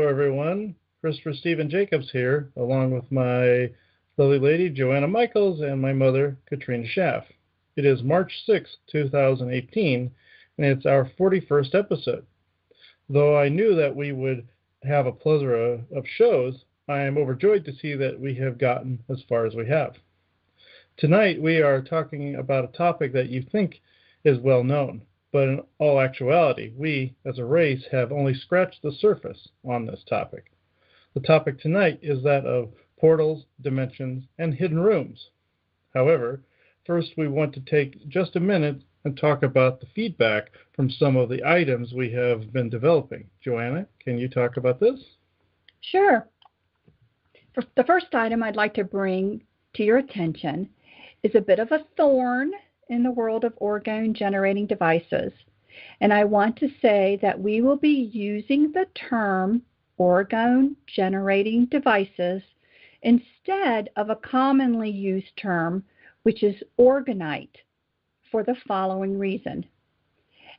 everyone. Christopher Stephen Jacobs here, along with my lovely lady, Joanna Michaels, and my mother, Katrina Schaff. It is March 6, 2018, and it's our 41st episode. Though I knew that we would have a plethora of shows, I am overjoyed to see that we have gotten as far as we have. Tonight, we are talking about a topic that you think is well known, but in all actuality, we, as a race, have only scratched the surface on this topic. The topic tonight is that of portals, dimensions, and hidden rooms. However, first we want to take just a minute and talk about the feedback from some of the items we have been developing. Joanna, can you talk about this? Sure. The first item I'd like to bring to your attention is a bit of a thorn in the world of orgone generating devices. And I want to say that we will be using the term orgone generating devices instead of a commonly used term, which is orgonite, for the following reason.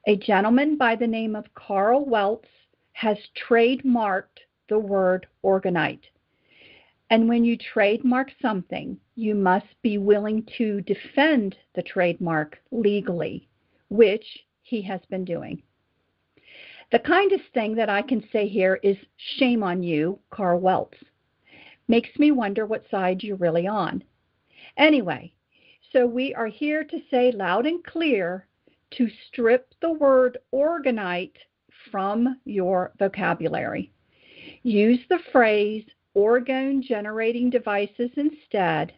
A gentleman by the name of Carl Weltz has trademarked the word orgonite. And when you trademark something, you must be willing to defend the trademark legally, which he has been doing. The kindest thing that I can say here is shame on you, Carl Weltz. Makes me wonder what side you're really on. Anyway, so we are here to say loud and clear to strip the word orgonite from your vocabulary. Use the phrase orgone generating devices instead,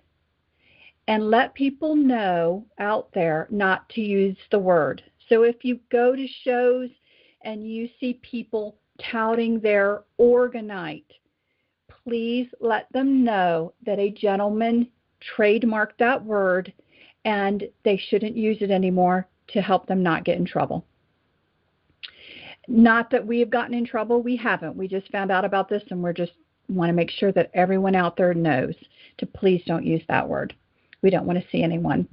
and let people know out there not to use the word. So if you go to shows and you see people touting their orgonite, please let them know that a gentleman trademarked that word and they shouldn't use it anymore to help them not get in trouble. Not that we have gotten in trouble, we haven't. We just found out about this and we're just want to make sure that everyone out there knows to please don't use that word. We don't want to see anyone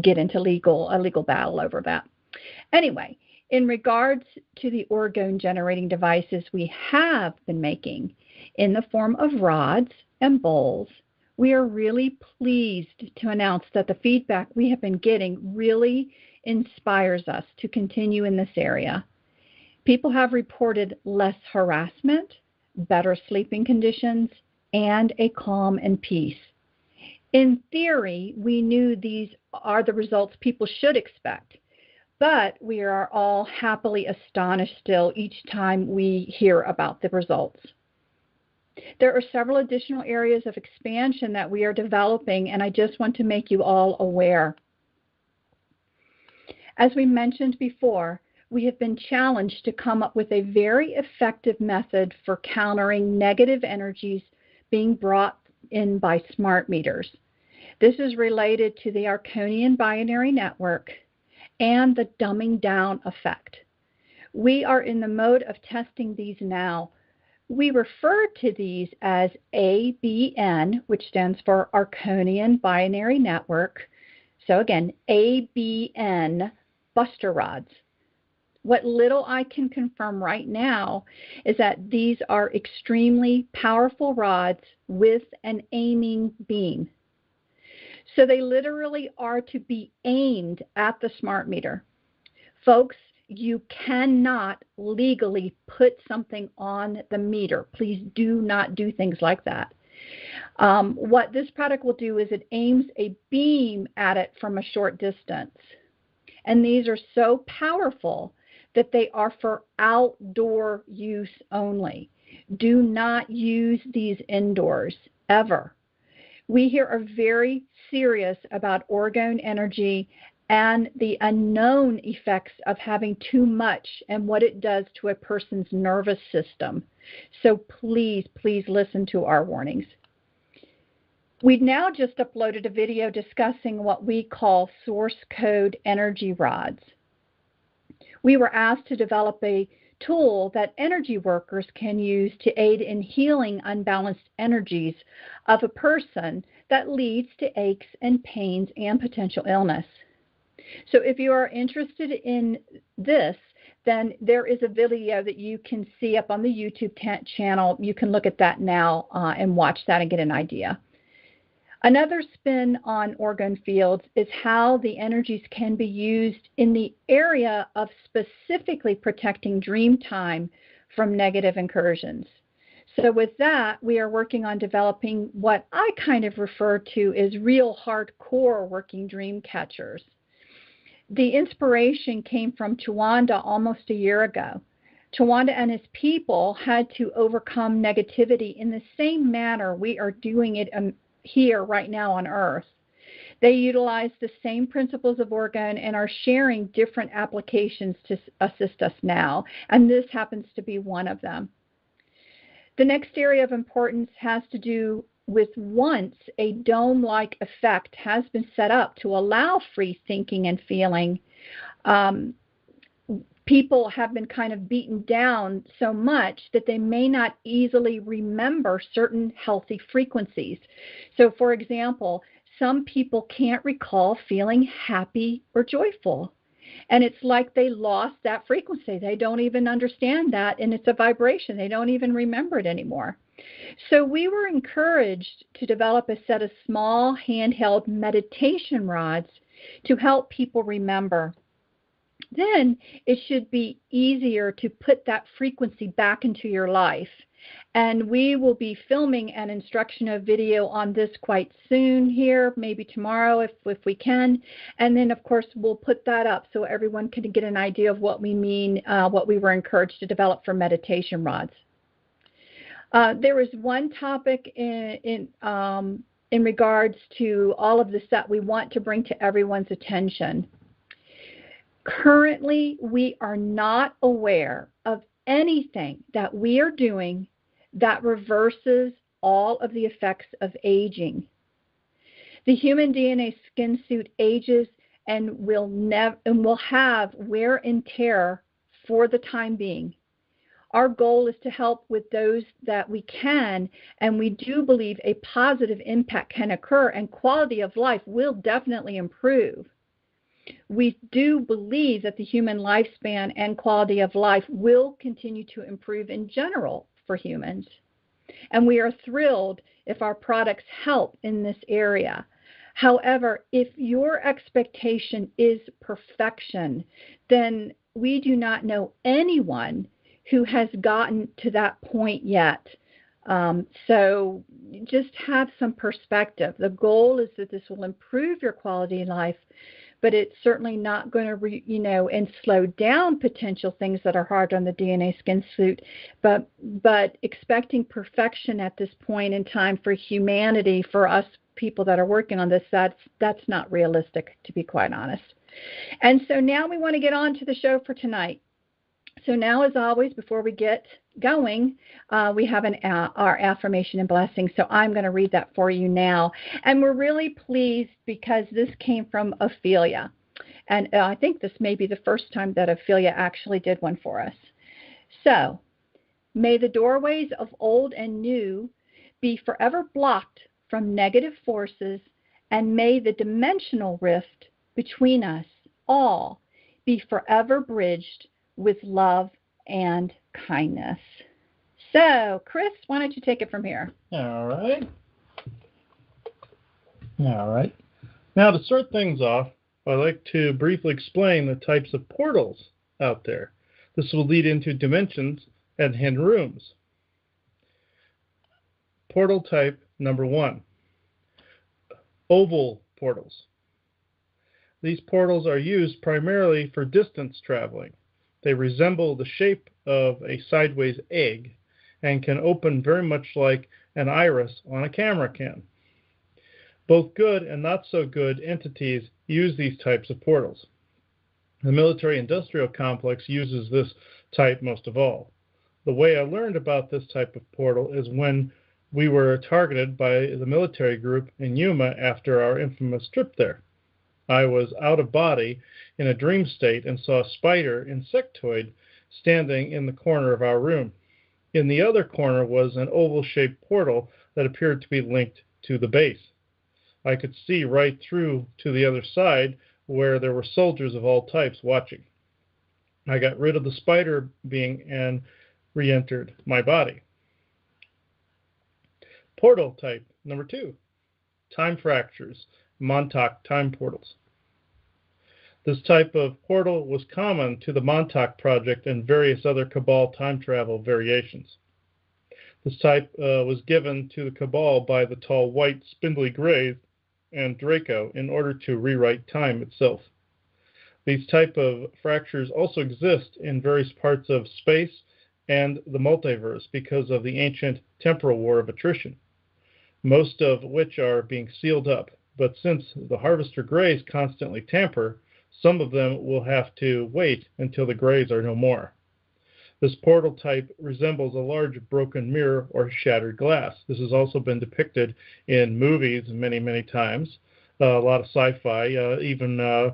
get into a legal battle over that. Anyway, in regards to the orgone generating devices we have been making in the form of rods and bowls, we are really pleased to announce that the feedback we have been getting really inspires us to continue in this area. People have reported less harassment, better sleeping conditions, and a calm and peace. In theory, we knew these are the results people should expect, but we are all happily astonished still each time we hear about the results. There are several additional areas of expansion that we are developing, and I just want to make you all aware. As we mentioned before, we have been challenged to come up with a very effective method for countering negative energies being brought in by smart meters. This is related to the Arconian binary network and the dumbing down effect. We are in the mode of testing these now. We refer to these as ABN, which stands for Arconian Binary Network. So again, ABN Buster Rods. What little I can confirm right now is that these are extremely powerful rods with an aiming beam. So they literally are to be aimed at the smart meter. Folks, you cannot legally put something on the meter. Please do not do things like that. What this product will do is it aims a beam at it from a short distance. And these are so powerful that they are for outdoor use only. Do not use these indoors, ever. We here are very serious about orgone energy and the unknown effects of having too much and what it does to a person's nervous system. So please, please listen to our warnings. We've now just uploaded a video discussing what we call source code energy rods. We were asked to develop a tool that energy workers can use to aid in healing unbalanced energies of a person that leads to aches and pains and potential illness. So if you are interested in this, then there is a video that you can see up on the YouTube channel. You can look at that now and watch that and get an idea. Another spin on orgone fields is how the energies can be used in the area of specifically protecting dream time from negative incursions. So with that, we are working on developing what I kind of refer to as real hardcore working dream catchers. The inspiration came from Chawanda almost a year ago. Chawanda and his people had to overcome negativity in the same manner we are doing it here right now on Earth. They utilize the same principles of orgone and are sharing different applications to assist us now, and this happens to be one of them. The next area of importance has to do with once a dome-like effect has been set up to allow free thinking and feeling, people have been kind of beaten down so much that they may not easily remember certain healthy frequencies. So, for example, some people can't recall feeling happy or joyful. And it's like they lost that frequency. They don't even understand that, and it's a vibration. They don't even remember it anymore. So we were encouraged to develop a set of small handheld meditation rods to help people remember. Then it should be easier to put that frequency back into your life. And we will be filming an instructional video on this quite soon here, maybe tomorrow if we can. And then, of course, we'll put that up so everyone can get an idea of what we mean, what we were encouraged to develop for meditation rods. There is one topic in regards to all of this that we want to bring to everyone's attention. Currently, we are not aware of anything that we are doing that reverses all of the effects of aging. The human DNA skin suit ages and will have wear and tear for the time being. Our goal is to help with those that we can, and we do believe a positive impact can occur and quality of life will definitely improve. We do believe that the human lifespan and quality of life will continue to improve in general for humans. And we are thrilled if our products help in this area. However, if your expectation is perfection, then we do not know anyone who has gotten to that point yet. So just have some perspective. The goal is that this will improve your quality of life, but it's certainly not going to, and slow down potential things that are hard on the DNA skin suit. But expecting perfection at this point in time for humanity, for us people that are working on this, that's not realistic, to be quite honest. And so now we want to get on to the show for tonight. So now, as always, before we get going, we have our affirmation and blessing. So I'm going to read that for you now. And we're really pleased because this came from Ophelia. And I think this may be the first time that Ophelia actually did one for us. So, may the doorways of old and new be forever blocked from negative forces, and may the dimensional rift between us all be forever bridged with love and kindness. So, Chris, why don't you take it from here? All right. Now, to start things off, I'd like to briefly explain the types of portals out there. This will lead into dimensions and hidden rooms. Portal type number 1, oval portals. These portals are used primarily for distance traveling. They resemble the shape of a sideways egg and can open very much like an iris on a camera can. Both good and not so good entities use these types of portals. The military-industrial complex uses this type most of all. The way I learned about this type of portal is when we were targeted by the military group in Yuma after our infamous trip there. I was out of body in a dream state and saw a spider insectoid standing in the corner of our room. In the other corner was an oval-shaped portal that appeared to be linked to the base. I could see right through to the other side where there were soldiers of all types watching. I got rid of the spider being and re-entered my body. Portal type number 2, time fractures, Montauk time portals. This type of portal was common to the Montauk Project and various other Cabal time travel variations. This type was given to the Cabal by the tall white spindly grays and Draco in order to rewrite time itself. These type of fractures also exist in various parts of space and the multiverse because of the ancient temporal war of attrition, most of which are being sealed up. But since the Harvester Greys constantly tamper, some of them will have to wait until the Greys are no more. This portal type resembles a large broken mirror or shattered glass. This has also been depicted in movies many, many times, a lot of sci-fi, even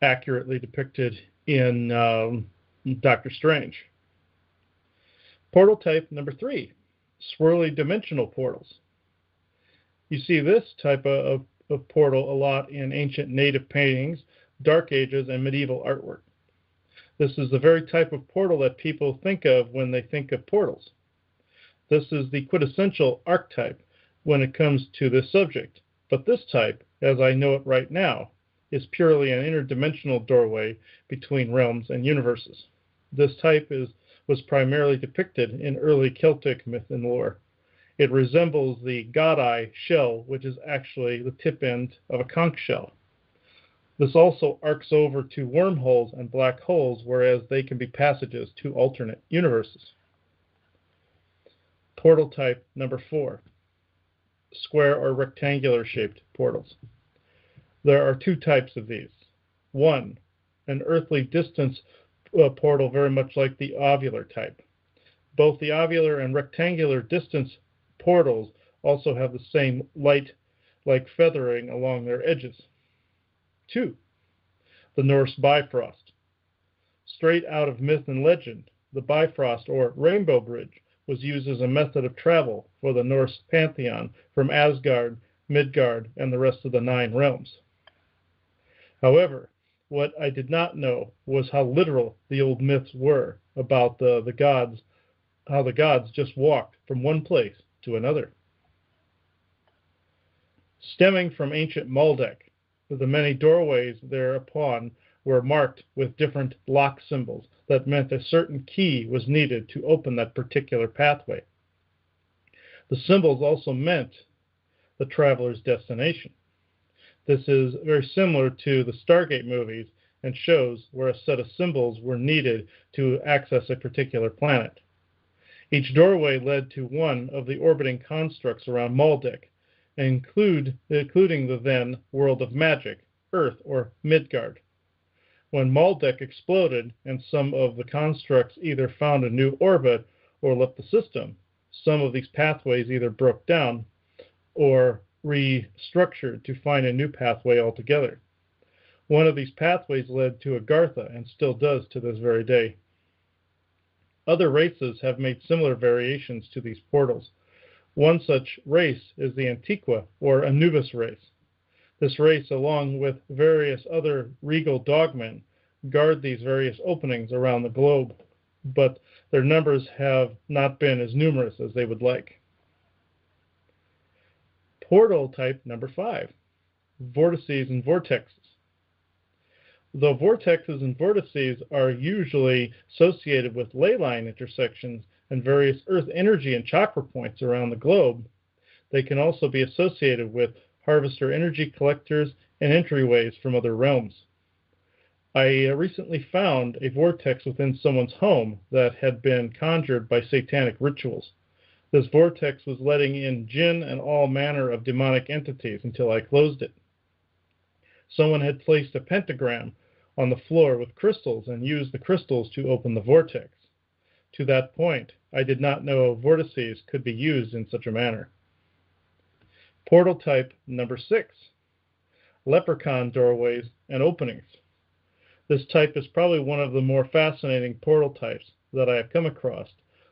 accurately depicted in Doctor Strange. Portal type number 3, swirly dimensional portals. You see this type of portal a lot in ancient native paintings, Dark Ages, and medieval artwork. This is the very type of portal that people think of when they think of portals. This is the quintessential archetype when it comes to this subject, but this type, as I know it right now, is purely an interdimensional doorway between realms and universes. This type was primarily depicted in early Celtic myth and lore. It resembles the god-eye shell, which is actually the tip end of a conch shell. This also arcs over to wormholes and black holes, whereas they can be passages to alternate universes. Portal type number 4, square or rectangular shaped portals. There are 2 types of these. 1, an earthly distance portal very much like the ovular type. Both the ovular and rectangular distance portals also have the same light-like feathering along their edges. 2, the Norse Bifrost. Straight out of myth and legend, the Bifrost, or Rainbow Bridge, was used as a method of travel for the Norse pantheon from Asgard, Midgard, and the rest of the 9 realms. However, what I did not know was how literal the old myths were about the gods, how the gods just walked from one place to another. Stemming from ancient Maldek, the many doorways thereupon were marked with different lock symbols that meant a certain key was needed to open that particular pathway. The symbols also meant the traveler's destination. This is very similar to the Stargate movies and shows where a set of symbols were needed to access a particular planet. Each doorway led to one of the orbiting constructs around Maldek, including the then world of magic, Earth, or Midgard. When Maldek exploded and some of the constructs either found a new orbit or left the system, some of these pathways either broke down or restructured to find a new pathway altogether. One of these pathways led to Agartha and still does to this very day. Other races have made similar variations to these portals. One such race is the Antiqua, or Anubis race. This race, along with various other regal dogmen, guard these various openings around the globe, but their numbers have not been as numerous as they would like. Portal type number 5, vortices and vortexes. Though vortexes and vortices are usually associated with ley line intersections and various earth energy and chakra points around the globe, they can also be associated with harvester energy collectors and entryways from other realms. I recently found a vortex within someone's home that had been conjured by satanic rituals. This vortex was letting in jinn and all manner of demonic entities until I closed it. Someone had placed a pentagram on the floor with crystals and used the crystals to open the vortex. To that point, I did not know vortices could be used in such a manner. Portal type number 6, leprechaun doorways and openings. This type is probably one of the more fascinating portal types that I have come across.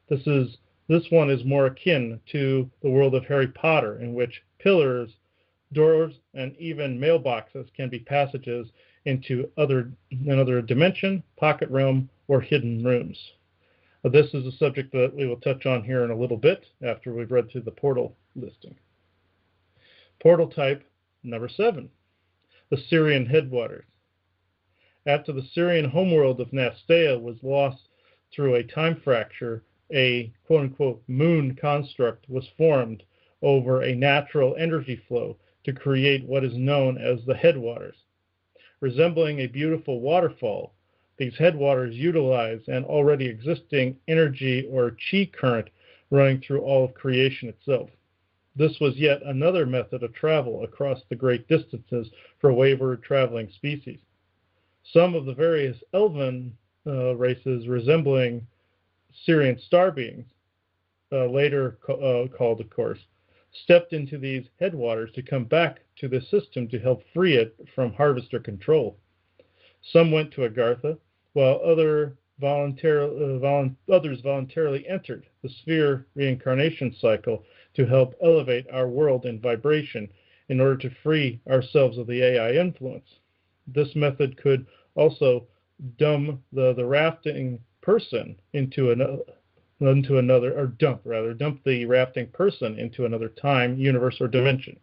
This one is more akin to the world of Harry Potter, in which pillars Doors and even mailboxes can be passages into another dimension, pocket realm, or hidden rooms. This is a subject that we will touch on here in a little bit after we've read through the portal listing. Portal type number 7, the Sirian Headwaters. After the Sirian homeworld of Nastea was lost through a time fracture, a quote-unquote moon construct was formed over a natural energy flow to create what is known as the headwaters. Resembling a beautiful waterfall, these headwaters utilize an already existing energy or chi current running through all of creation itself. This was yet another method of travel across the great distances for wayward traveling species. Some of the various elven races resembling Sirian star beings, later called, of course, stepped into these headwaters to come back to the system to help free it from harvester control. Some went to Agartha, while others voluntarily entered the sphere reincarnation cycle to help elevate our world in vibration in order to free ourselves of the AI influence. This method could also dump the rafting person into another, or dump the rafting person into another time, universe, or dimension.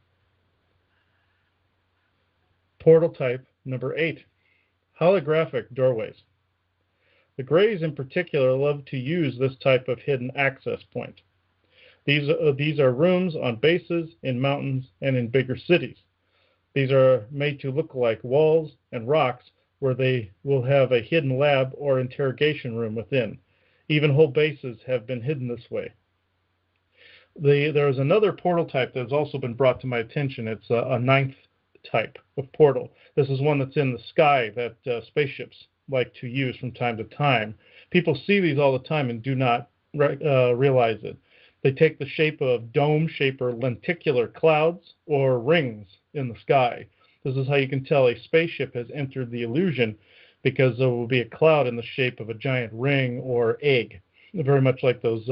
Portal type number 8, holographic doorways. The Greys in particular love to use this type of hidden access point. These are rooms on bases, in mountains, and in bigger cities. These are made to look like walls and rocks where they will have a hidden lab or interrogation room within. Even whole bases have been hidden this way. There is another portal type that has also been brought to my attention. It's a 9th type of portal. This is one that's in the sky that spaceships like to use from time to time. People see these all the time and do not realize it. They take the shape of dome-shaped or lenticular clouds or rings in the sky. This is how you can tell a spaceship has entered the illusion, because there will be a cloud in the shape of a giant ring or egg, very much like those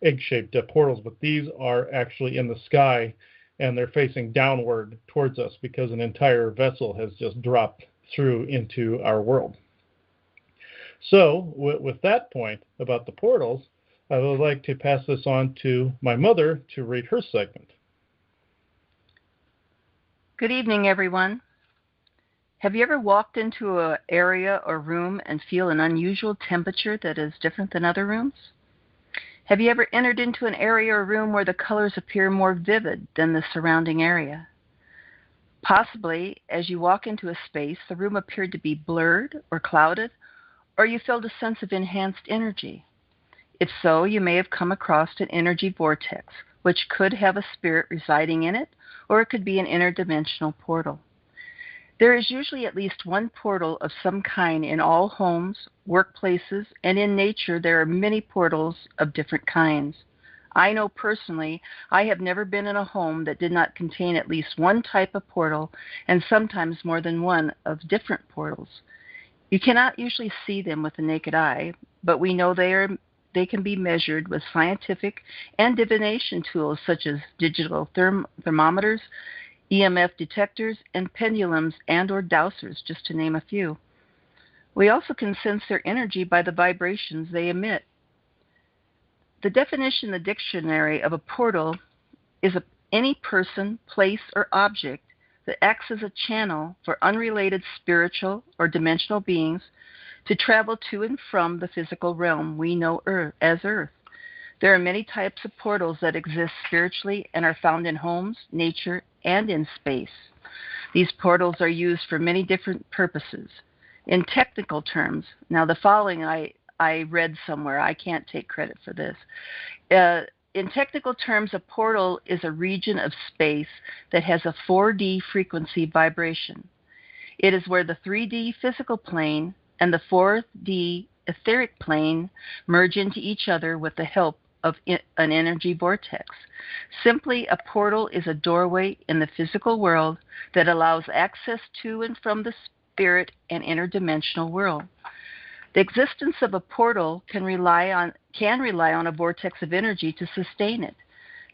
egg-shaped portals, but these are actually in the sky, and they're facing downward towards us because an entire vessel has just dropped through into our world. So, with that point about the portals, I would like to pass this on to my mother to read her segment. Good evening, everyone. Have you ever walked into an area or room and feel an unusual temperature that is different than other rooms? Have you ever entered into an area or room where the colors appear more vivid than the surrounding area? Possibly, as you walk into a space, the room appeared to be blurred or clouded, or you felt a sense of enhanced energy. If so, you may have come across an energy vortex, which could have a spirit residing in it, or it could be an interdimensional portal. There is usually at least one portal of some kind in all homes, workplaces, and in nature there are many portals of different kinds. I know personally I have never been in a home that did not contain at least one type of portal, and sometimes more than one of different portals. You cannot usually see them with the naked eye, but we know they can be measured with scientific and divination tools such as digital thermometers, EMF detectors, and pendulums and or dowsers, just to name a few. We also can sense their energy by the vibrations they emit. The definition in the dictionary of a portal is any person, place, or object that acts as a channel for unrelated spiritual or dimensional beings to travel to and from the physical realm we know as Earth. There are many types of portals that exist spiritually and are found in homes, nature, and in space. These portals are used for many different purposes. In technical terms, now the following I read somewhere, I can't take credit for this. In technical terms, a portal is a region of space that has a 4D frequency vibration. It is where the 3D physical plane and the 4D etheric plane merge into each other with the help of an energy vortex. Simply, a portal is a doorway in the physical world that allows access to and from the spirit and interdimensional world. The existence of a portal can rely on a vortex of energy to sustain it.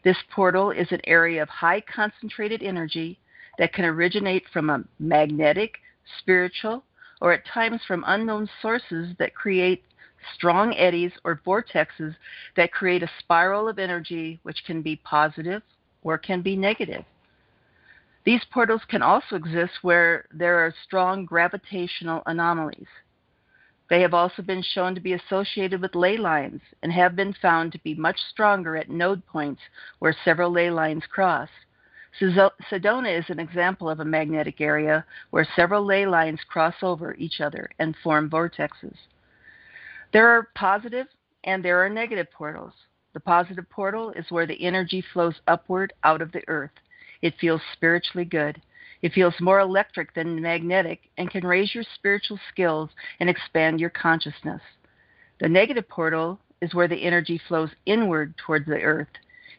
This portal is an area of high concentrated energy that can originate from a magnetic, spiritual, or at times from unknown sources that create strong eddies or vortexes that create a spiral of energy which can be positive or can be negative. These portals can also exist where there are strong gravitational anomalies. They have also been shown to be associated with ley lines and have been found to be much stronger at node points where several ley lines cross. Sedona is an example of a magnetic area where several ley lines cross over each other and form vortexes. There are positive and there are negative portals. The positive portal is where the energy flows upward out of the earth. It feels spiritually good. It feels more electric than magnetic and can raise your spiritual skills and expand your consciousness. The negative portal is where the energy flows inward towards the earth.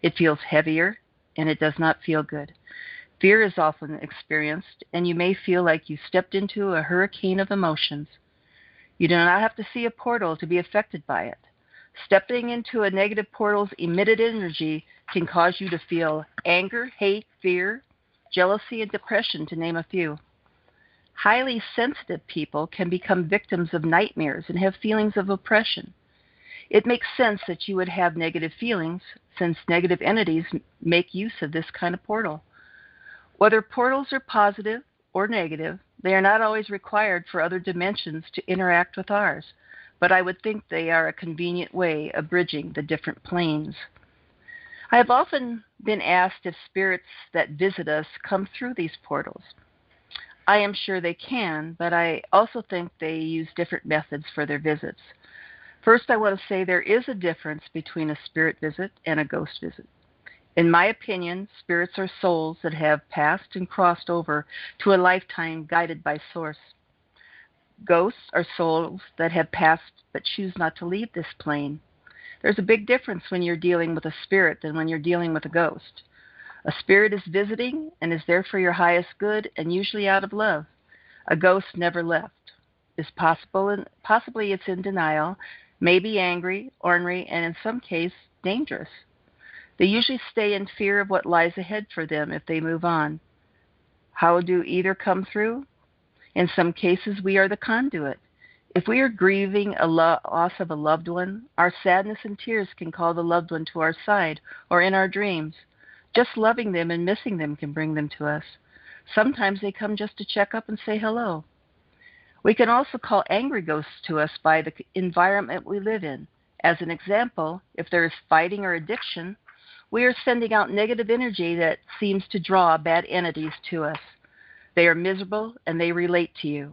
It feels heavier and it does not feel good. Fear is often experienced and you may feel like you stepped into a hurricane of emotions. You do not have to see a portal to be affected by it. Stepping into a negative portal's emitted energy can cause you to feel anger, hate, fear, jealousy, and depression, to name a few. Highly sensitive people can become victims of nightmares and have feelings of oppression. It makes sense that you would have negative feelings, since negative entities make use of this kind of portal. Whether portals are positive or negative, they are not always required for other dimensions to interact with ours, but I would think they are a convenient way of bridging the different planes. I have often been asked if spirits that visit us come through these portals. I am sure they can, but I also think they use different methods for their visits. First, I want to say there is a difference between a spirit visit and a ghost visit. In my opinion, spirits are souls that have passed and crossed over to a lifetime guided by Source. Ghosts are souls that have passed but choose not to leave this plane. There's a big difference when you're dealing with a spirit than when you're dealing with a ghost. A spirit is visiting and is there for your highest good and usually out of love. A ghost never left. It's possible, and possibly it's in denial, maybe angry, ornery, and in some cases dangerous. They usually stay in fear of what lies ahead for them if they move on. How do either come through? In some cases, we are the conduit. If we are grieving a loss of a loved one, our sadness and tears can call the loved one to our side or in our dreams. Just loving them and missing them can bring them to us. Sometimes they come just to check up and say hello. We can also call angry ghosts to us by the environment we live in. As an example, if there is fighting or addiction, we are sending out negative energy that seems to draw bad entities to us. They are miserable and they relate to you.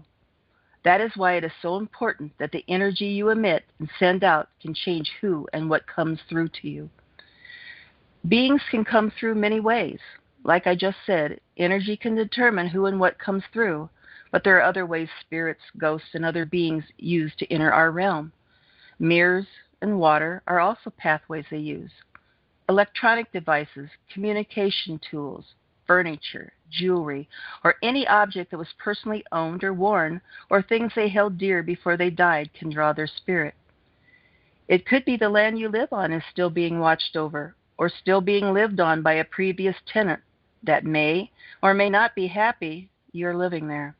That is why it is so important that the energy you emit and send out can change who and what comes through to you. Beings can come through many ways. Like I just said, energy can determine who and what comes through, but there are other ways spirits, ghosts, and other beings use to enter our realm. Mirrors and water are also pathways they use. Electronic devices, communication tools, furniture, jewelry, or any object that was personally owned or worn, or things they held dear before they died can draw their spirit. It could be the land you live on is still being watched over, or still being lived on by a previous tenant that may or may not be happy you're living there.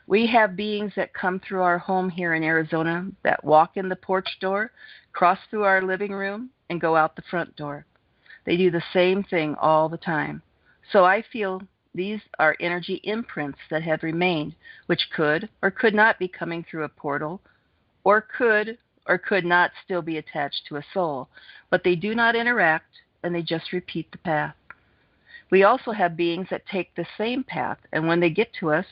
We have beings that come through our home here in Arizona that walk in the porch door, cross through our living room, and go out the front door. They do the same thing all the time. So I feel these are energy imprints that have remained, which could or could not be coming through a portal, or could not still be attached to a soul. But they do not interact, and they just repeat the path. We also have beings that take the same path, and when they get to us,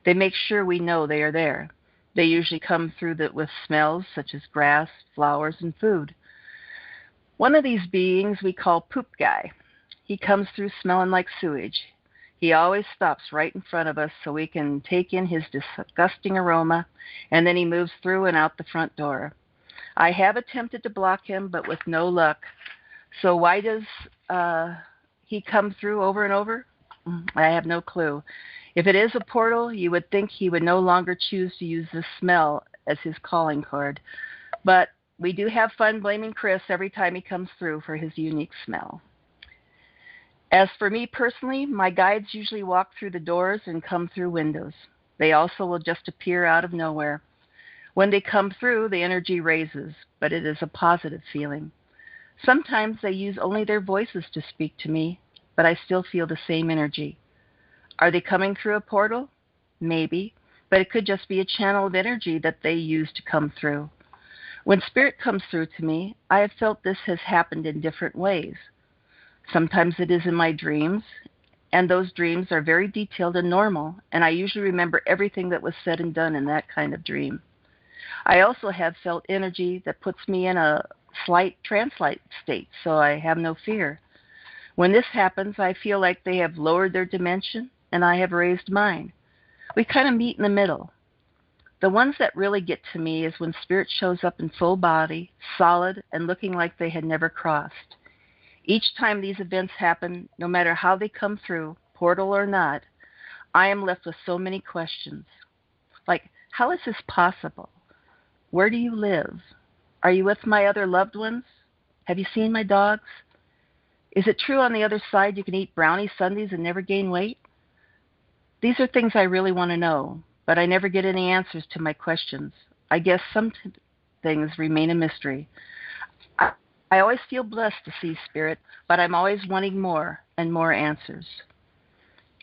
they make sure we know they are there. They usually come through with smells such as grass, flowers, and food. One of these beings we call Poop Guy. He comes through smelling like sewage. He always stops right in front of us so we can take in his disgusting aroma, and then he moves through and out the front door. I have attempted to block him, but with no luck. So why does he come through over and over? I have no clue. If it is a portal, you would think he would no longer choose to use the smell as his calling card. But we do have fun blaming Chris every time he comes through for his unique smell. As for me personally, my guides usually walk through the doors and come through windows. They also will just appear out of nowhere. When they come through, the energy raises, but it is a positive feeling. Sometimes they use only their voices to speak to me, but I still feel the same energy. Are they coming through a portal? Maybe, but it could just be a channel of energy that they use to come through. When spirit comes through to me, I have felt this has happened in different ways. Sometimes it is in my dreams, and those dreams are very detailed and normal, and I usually remember everything that was said and done in that kind of dream. I also have felt energy that puts me in a slight trance-like state, so I have no fear. When this happens, I feel like they have lowered their dimension and I have raised mine. We kind of meet in the middle. The ones that really get to me is when spirit shows up in full body, solid, and looking like they had never crossed. Each time these events happen, no matter how they come through, portal or not, I am left with so many questions. Like, how is this possible? Where do you live? Are you with my other loved ones? Have you seen my dogs? Is it true on the other side you can eat brownie sundaes and never gain weight? These are things I really want to know, but I never get any answers to my questions. I guess some things remain a mystery. I always feel blessed to see spirit, but I'm always wanting more and more answers.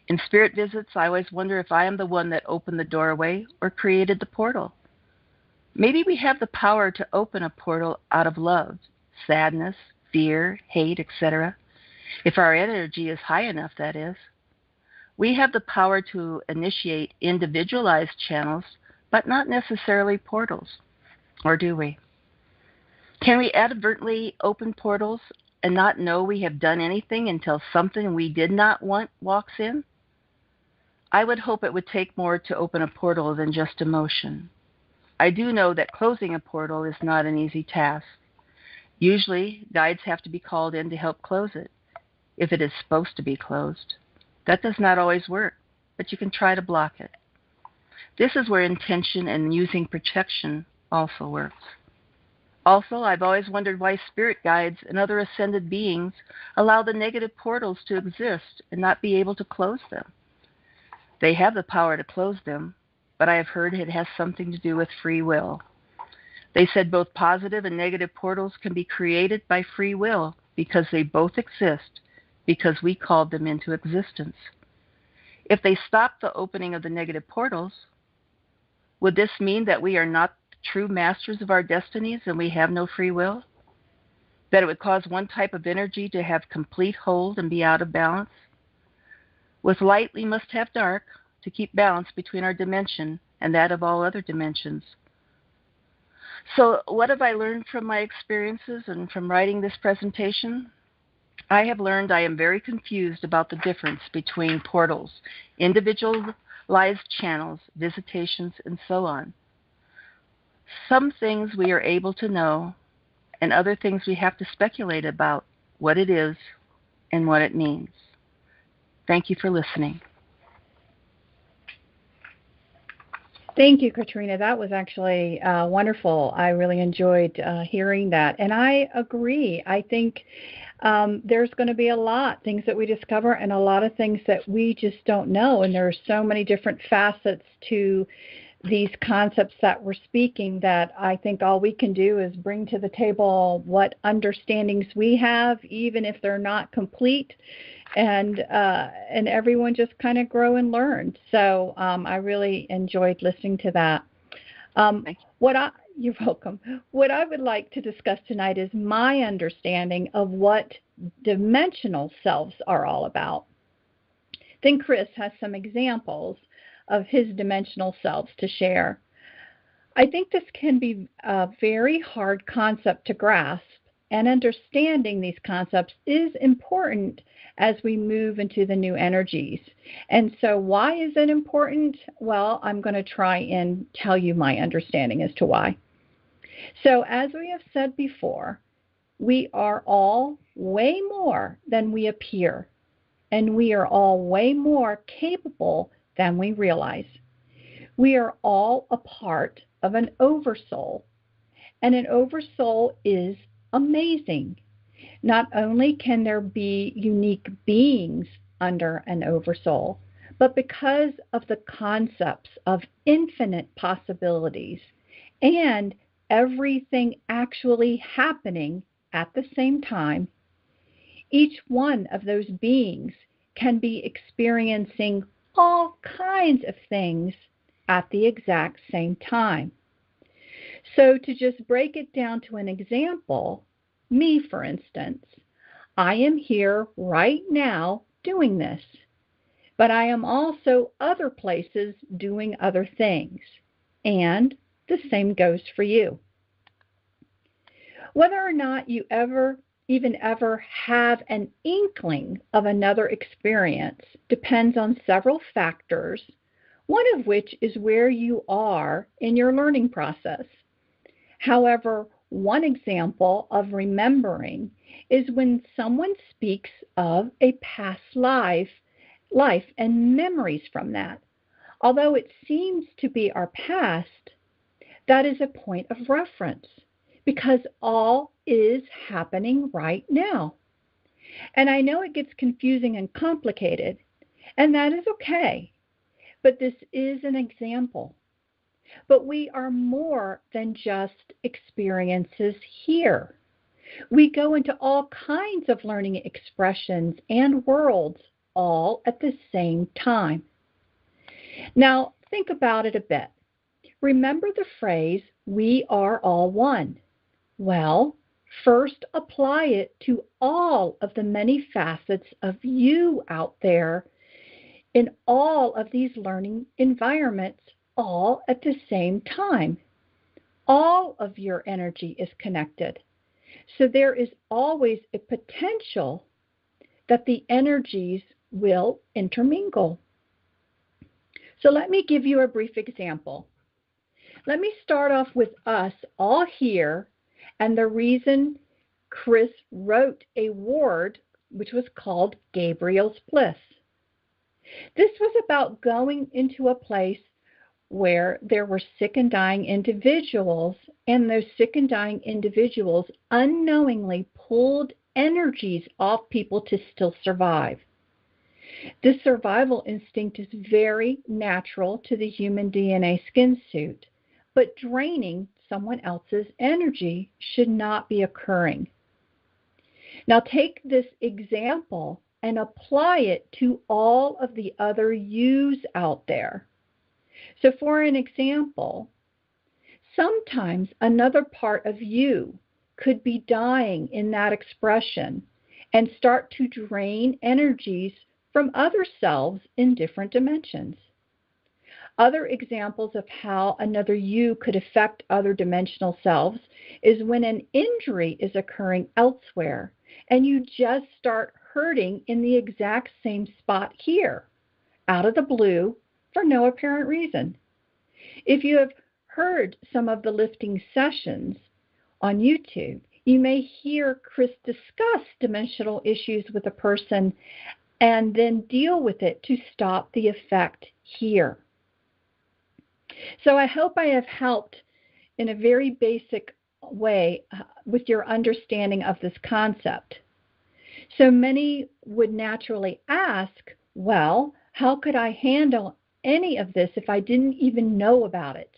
In spirit visits, I always wonder if I am the one that opened the doorway or created the portal. Maybe we have the power to open a portal out of love, sadness, fear, hate, etc. If our energy is high enough, that is. We have the power to initiate individualized channels, but not necessarily portals. Or do we? Can we advertently open portals and not know we have done anything until something we did not want walks in? I would hope it would take more to open a portal than just emotion. I do know that closing a portal is not an easy task. Usually, guides have to be called in to help close it, if it is supposed to be closed. That does not always work, but you can try to block it. This is where intention and using protection also works. Also, I've always wondered why spirit guides and other ascended beings allow the negative portals to exist and not be able to close them. They have the power to close them, but I have heard it has something to do with free will. They said both positive and negative portals can be created by free will because they both exist, because we called them into existence. If they stop the opening of the negative portals, would this mean that we are not true masters of our destinies and we have no free will? That it would cause one type of energy to have complete hold and be out of balance? With light, we must have dark to keep balance between our dimension and that of all other dimensions. So what have I learned from my experiences and from writing this presentation? I have learned I am very confused about the difference between portals, individualized channels, visitations, and so on. Some things we are able to know, and other things we have to speculate about what it is and what it means. Thank you for listening. Thank you, Katrina. That was actually wonderful. I really enjoyed hearing that. And I agree. I think there's going to be a lot things that we discover and a lot of things that we just don't know. And there are so many different facets to these concepts that we're speaking that I think all we can do is bring to the table what understandings we have, even if they're not complete, and everyone just kind of grow and learn. So I really enjoyed listening to that. You're welcome. What I would like to discuss tonight is my understanding of what dimensional selves are all about. Then Chris has some examples of his dimensional selves to share. I think this can be a very hard concept to grasp, and understanding these concepts is important as we move into the new energies. And so why is it important? Well, I'm going to try and tell you my understanding as to why. So as we have said before, we are all way more than we appear, and we are all way more capable than we realize. We are all a part of an oversoul, and an oversoul is amazing. Not only can there be unique beings under an oversoul, but because of the concepts of infinite possibilities and everything actually happening at the same time, each one of those beings can be experiencing all kinds of things at the exact same time. So, to just break it down to an example, me, for instance, I am here right now doing this, but I am also other places doing other things. And the same goes for you. Whether or not you even ever have an inkling of another experience depends on several factors, one of which is where you are in your learning process. However, one example of remembering is when someone speaks of a past life and memories from that. Although it seems to be our past, that is a point of reference because all is happening right now. And I know it gets confusing and complicated, and that is okay, but this is an example. But we are more than just experiences here. We go into all kinds of learning expressions and worlds all at the same time. Now, think about it a bit. Remember the phrase, we are all one. Well, first apply it to all of the many facets of you out there in all of these learning environments all at the same time. All of your energy is connected. So there is always a potential that the energies will intermingle. So let me give you a brief example. Let me start off with us all here and the reason Chris wrote a ward which was called Gabriel's Bliss. This was about going into a place where there were sick and dying individuals, and those sick and dying individuals unknowingly pulled energies off people to still survive. This survival instinct is very natural to the human DNA skin suit, but draining someone else's energy should not be occurring. Now take this example and apply it to all of the other yous out there. So for an example, sometimes another part of you could be dying in that expression and start to drain energies from other selves in different dimensions. Other examples of how another you could affect other dimensional selves is when an injury is occurring elsewhere and you just start hurting in the exact same spot here, out of the blue, for no apparent reason. If you have heard some of the lifting sessions on YouTube, you may hear Chris discuss dimensional issues with a person and then deal with it to stop the effect here. So I hope I have helped in a very basic way with your understanding of this concept. So many would naturally ask, well, how could I handle any of this if I didn't even know about it?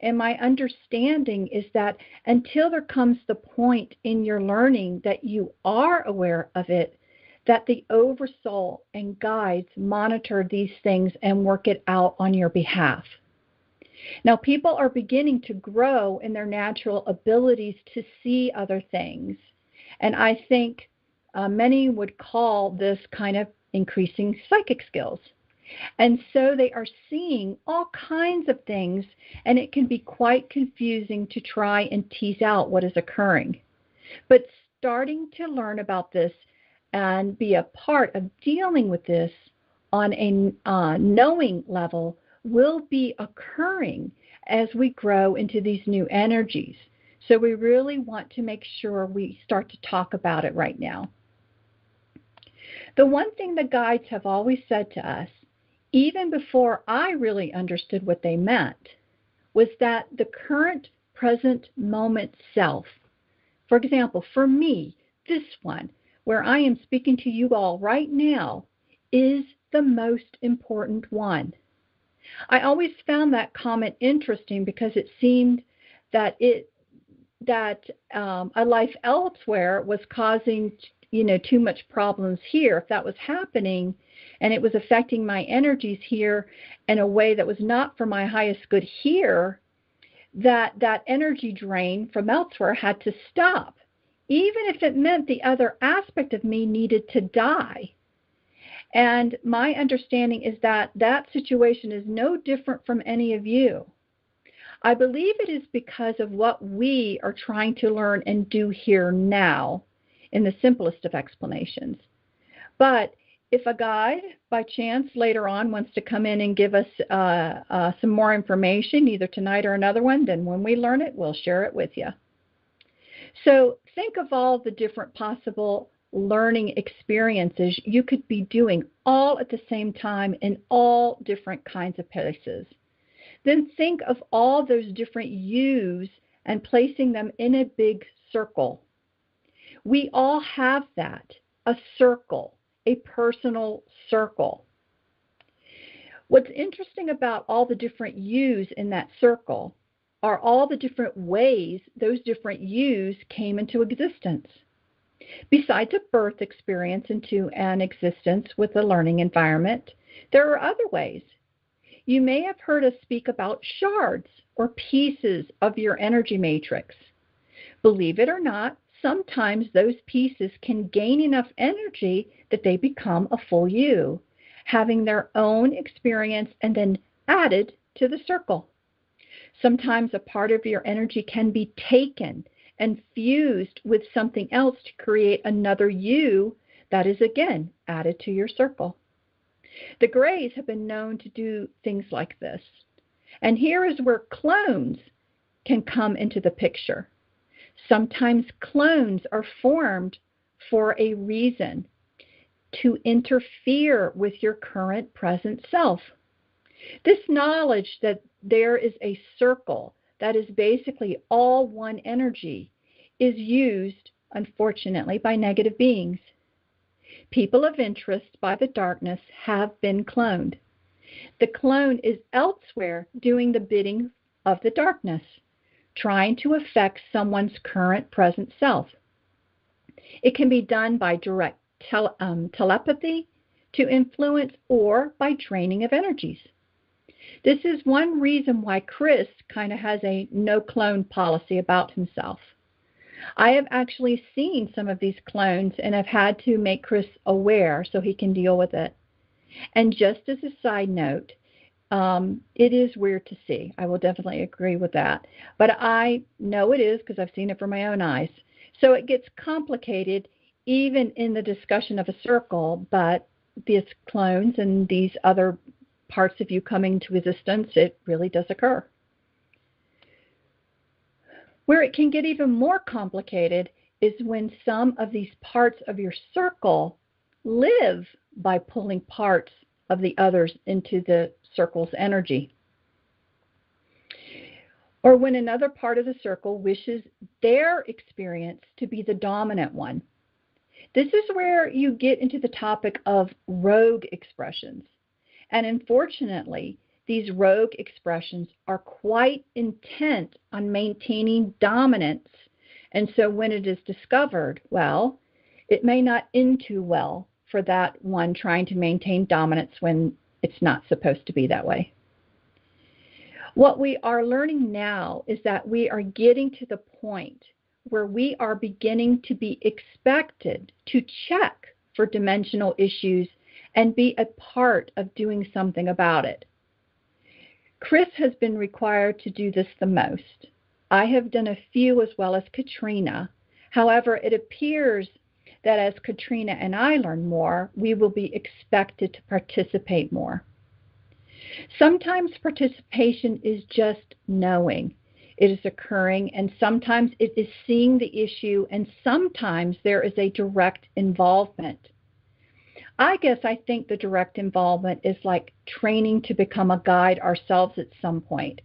And my understanding is that until there comes the point in your learning that you are aware of it, that the Oversoul and guides monitor these things and work it out on your behalf. Now, people are beginning to grow in their natural abilities to see other things. And I think many would call this kind of increasing psychic skills. And so they are seeing all kinds of things, and it can be quite confusing to try and tease out what is occurring. But starting to learn about this and be a part of dealing with this on a knowing level will be occurring as we grow into these new energies. So we really want to make sure we start to talk about it right now. The one thing the guides have always said to us, even before I really understood what they meant, was that the current present moment self, for example, for me, this one, where I am speaking to you all right now, is the most important one. I always found that comment interesting because it seemed that a life elsewhere was causing too much problems here. If that was happening and it was affecting my energies here in a way that was not for my highest good here, that energy drain from elsewhere had to stop, even if it meant the other aspect of me needed to die. And my understanding is that situation is no different from any of you. I believe it is because of what we are trying to learn and do here now, in the simplest of explanations. But if a guide, by chance, later on wants to come in and give us some more information, either tonight or another one, then when we learn it, we'll share it with you. So think of all the different possible learning experiences you could be doing all at the same time in all different kinds of places. Then think of all those different yous and placing them in a big circle. We all have that, a circle, a personal circle. What's interesting about all the different yous in that circle are all the different ways those different yous came into existence. Besides a birth experience into an existence with a learning environment, there are other ways. You may have heard us speak about shards or pieces of your energy matrix. Believe it or not, sometimes those pieces can gain enough energy that they become a full you, having their own experience and then added to the circle. Sometimes a part of your energy can be taken and fused with something else to create another you that is again added to your circle. The Greys have been known to do things like this. And here is where clones can come into the picture. Sometimes clones are formed for a reason, to interfere with your current present self. This knowledge that there is a circle that is basically all one energy is used, unfortunately, by negative beings. People of interest by the darkness have been cloned. The clone is elsewhere doing the bidding of the darkness, trying to affect someone's current present self. It can be done by direct telepathy to influence or by draining of energies. This is one reason why Chris kind of has a no-clone policy about himself. I have actually seen some of these clones and have had to make Chris aware so he can deal with it. And just as a side note, it is weird to see. I will definitely agree with that. But I know it is because I've seen it from my own eyes. So it gets complicated even in the discussion of a circle, but these clones and these other parts of you coming to existence, it really does occur. Where it can get even more complicated is when some of these parts of your circle live by pulling parts of the others into the circle's energy. Or when another part of the circle wishes their experience to be the dominant one. This is where you get into the topic of rogue expressions. And unfortunately, these rogue expressions are quite intent on maintaining dominance. And so when it is discovered, well, it may not end too well for that one trying to maintain dominance when it's not supposed to be that way. What we are learning now is that we are getting to the point where we are beginning to be expected to check for dimensional issues and be a part of doing something about it. Chris has been required to do this the most. I have done a few as well as Katrina. However, it appears that as Katrina and I learn more, we will be expected to participate more. Sometimes participation is just knowing it is occurring, and sometimes it is seeing the issue, and sometimes there is a direct involvement. I guess I think the direct involvement is like training to become a guide ourselves at some point.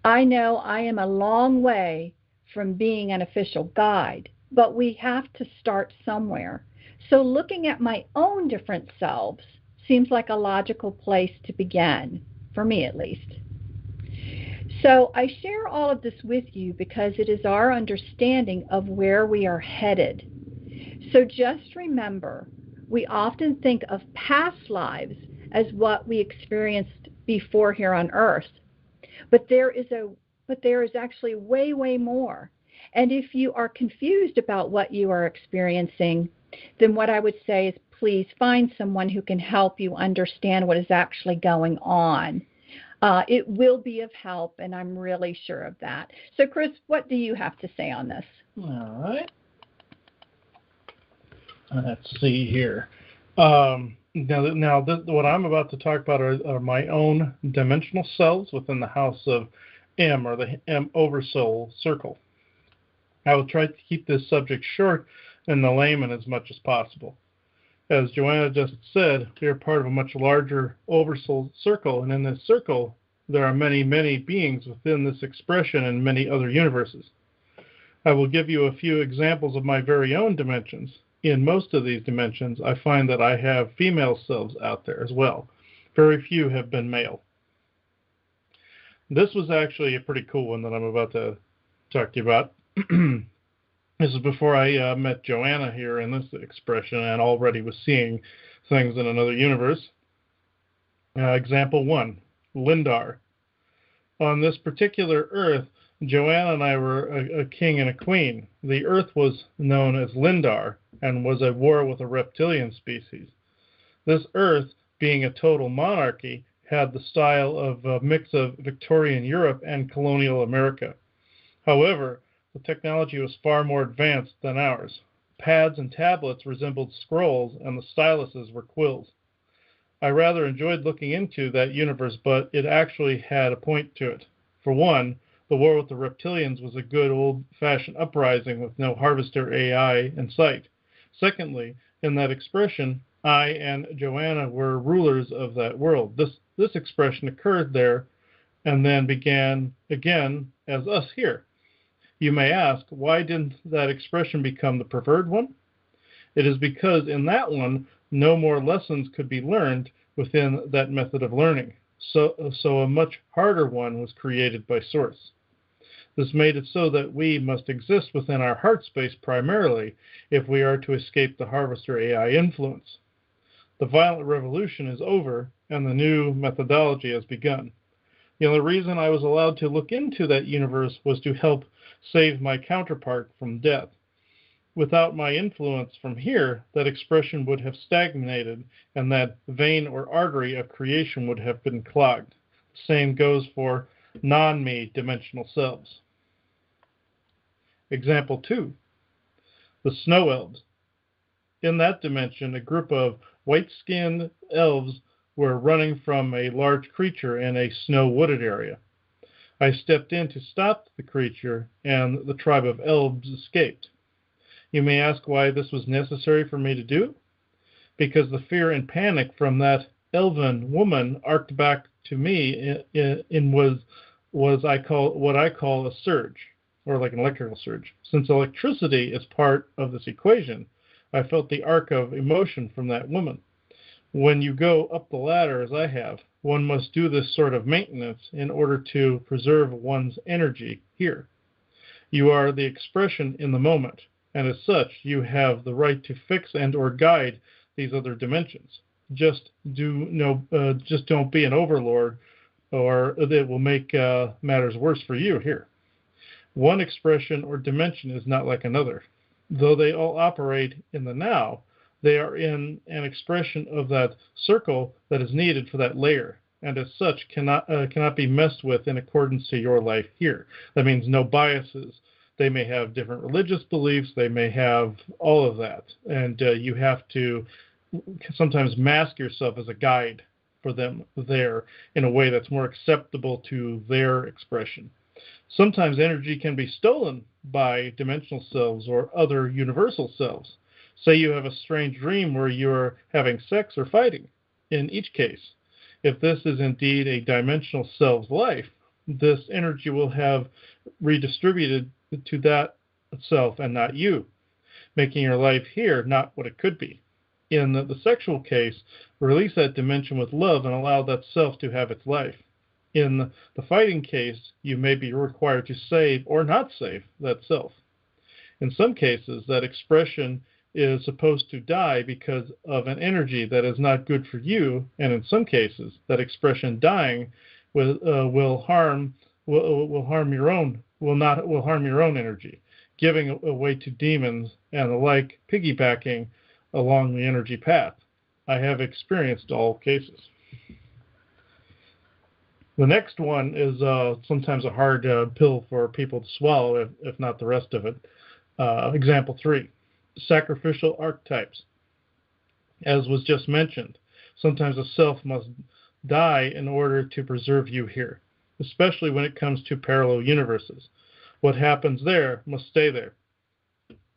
I know I am a long way from being an official guide, but we have to start somewhere. So looking at my own different selves seems like a logical place to begin, for me at least. So I share all of this with you because it is our understanding of where we are headed. So just remember, we often think of past lives as what we experienced before here on earth. But there is actually way more. And if you are confused about what you are experiencing, then what I would say is please find someone who can help you understand what is actually going on. It will be of help, and I'm really sure of that. So, Chris, what do you have to say on this? All right. Let's see here. What I'm about to talk about are my own dimensional selves within the house of M, or the M Oversoul Circle. I will try to keep this subject short and the layman as much as possible. As Joanna just said, we are part of a much larger Oversoul Circle, and in this circle, there are many beings within this expression and many other universes. I will give you a few examples of my very own dimensions. In most of these dimensions, I find that I have female selves out there as well. Very few have been male. This was actually a pretty cool one that I'm about to talk to you about. This is before I met Joanna here in this expression and already was seeing things in another universe. Example 1, Lindar. On this particular Earth, Joanna and I were a king and a queen. The Earth was known as Lindar and was at war with a reptilian species. This Earth, being a total monarchy, had the style of a mix of Victorian Europe and colonial America. However, the technology was far more advanced than ours. Pads and tablets resembled scrolls, and the styluses were quills. I rather enjoyed looking into that universe, but it actually had a point to it. For one, the war with the reptilians was a good old-fashioned uprising with no harvester AI in sight. Secondly, in that expression, I and Joanna were rulers of that world. This expression occurred there and then began again as us here. You may ask, why didn't that expression become the preferred one? It is because in that one, no more lessons could be learned within that method of learning. So a much harder one was created by Source. This made it so that we must exist within our heart space primarily if we are to escape the harvester AI influence. The violent revolution is over, and the new methodology has begun. The only reason I was allowed to look into that universe was to help save my counterpart from death. Without my influence from here, that expression would have stagnated, and that vein or artery of creation would have been clogged. The same goes for non-me dimensional selves. Example 2, the Snow Elves. In that dimension, a group of white-skinned elves were running from a large creature in a snow-wooded area. I stepped in to stop the creature, and the tribe of elves escaped. You may ask why this was necessary for me to do? Because the fear and panic from that elven woman arced back to me was what I call a surge, or like an electrical surge. Since electricity is part of this equation, I felt the arc of emotion from that woman. When you go up the ladder, as I have, one must do this sort of maintenance in order to preserve one's energy here. You are the expression in the moment, and as such, you have the right to fix and or guide these other dimensions. Just don't be an overlord, or it will make matters worse for you here. One expression or dimension is not like another. Though they all operate in the now, they are in an expression of that circle that is needed for that layer, and as such cannot be messed with in accordance to your life here. That means no biases. They may have different religious beliefs. They may have all of that, and you have to sometimes mask yourself as a guide for them there in a way that's more acceptable to their expression. Sometimes energy can be stolen by dimensional selves or other universal selves. Say you have a strange dream where you're having sex or fighting. In each case, if this is indeed a dimensional self's life, this energy will have redistributed to that self and not you. making your life here not what it could be. In the sexual case, release that dimension with love and allow that self to have its life. In the fighting case, you may be required to save or not save that self. In some cases, that expression is supposed to die because of an energy that is not good for you, and in some cases, that expression dying will harm your own energy, giving away to demons and the like, piggybacking along the energy path. I have experienced all cases. The next one is sometimes a hard pill for people to swallow, if not the rest of it. Example 3, sacrificial archetypes. As was just mentioned, sometimes a self must die in order to preserve you here, especially when it comes to parallel universes. What happens there must stay there.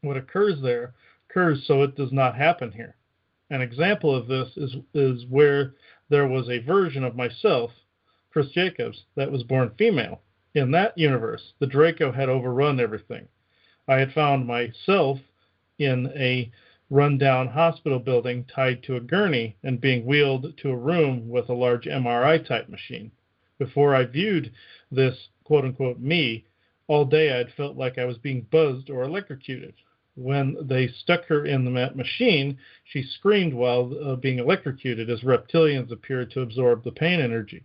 What occurs there occurs so it does not happen here. An example of this is where there was a version of myself, Chris Jacobs, that was born female. In that universe, the Draco had overrun everything. I had found myself in a run-down hospital building tied to a gurney and being wheeled to a room with a large MRI-type machine. Before I viewed this quote-unquote me, all day I had felt like I was being buzzed or electrocuted. When they stuck her in the machine, she screamed while being electrocuted as reptilians appeared to absorb the pain energy.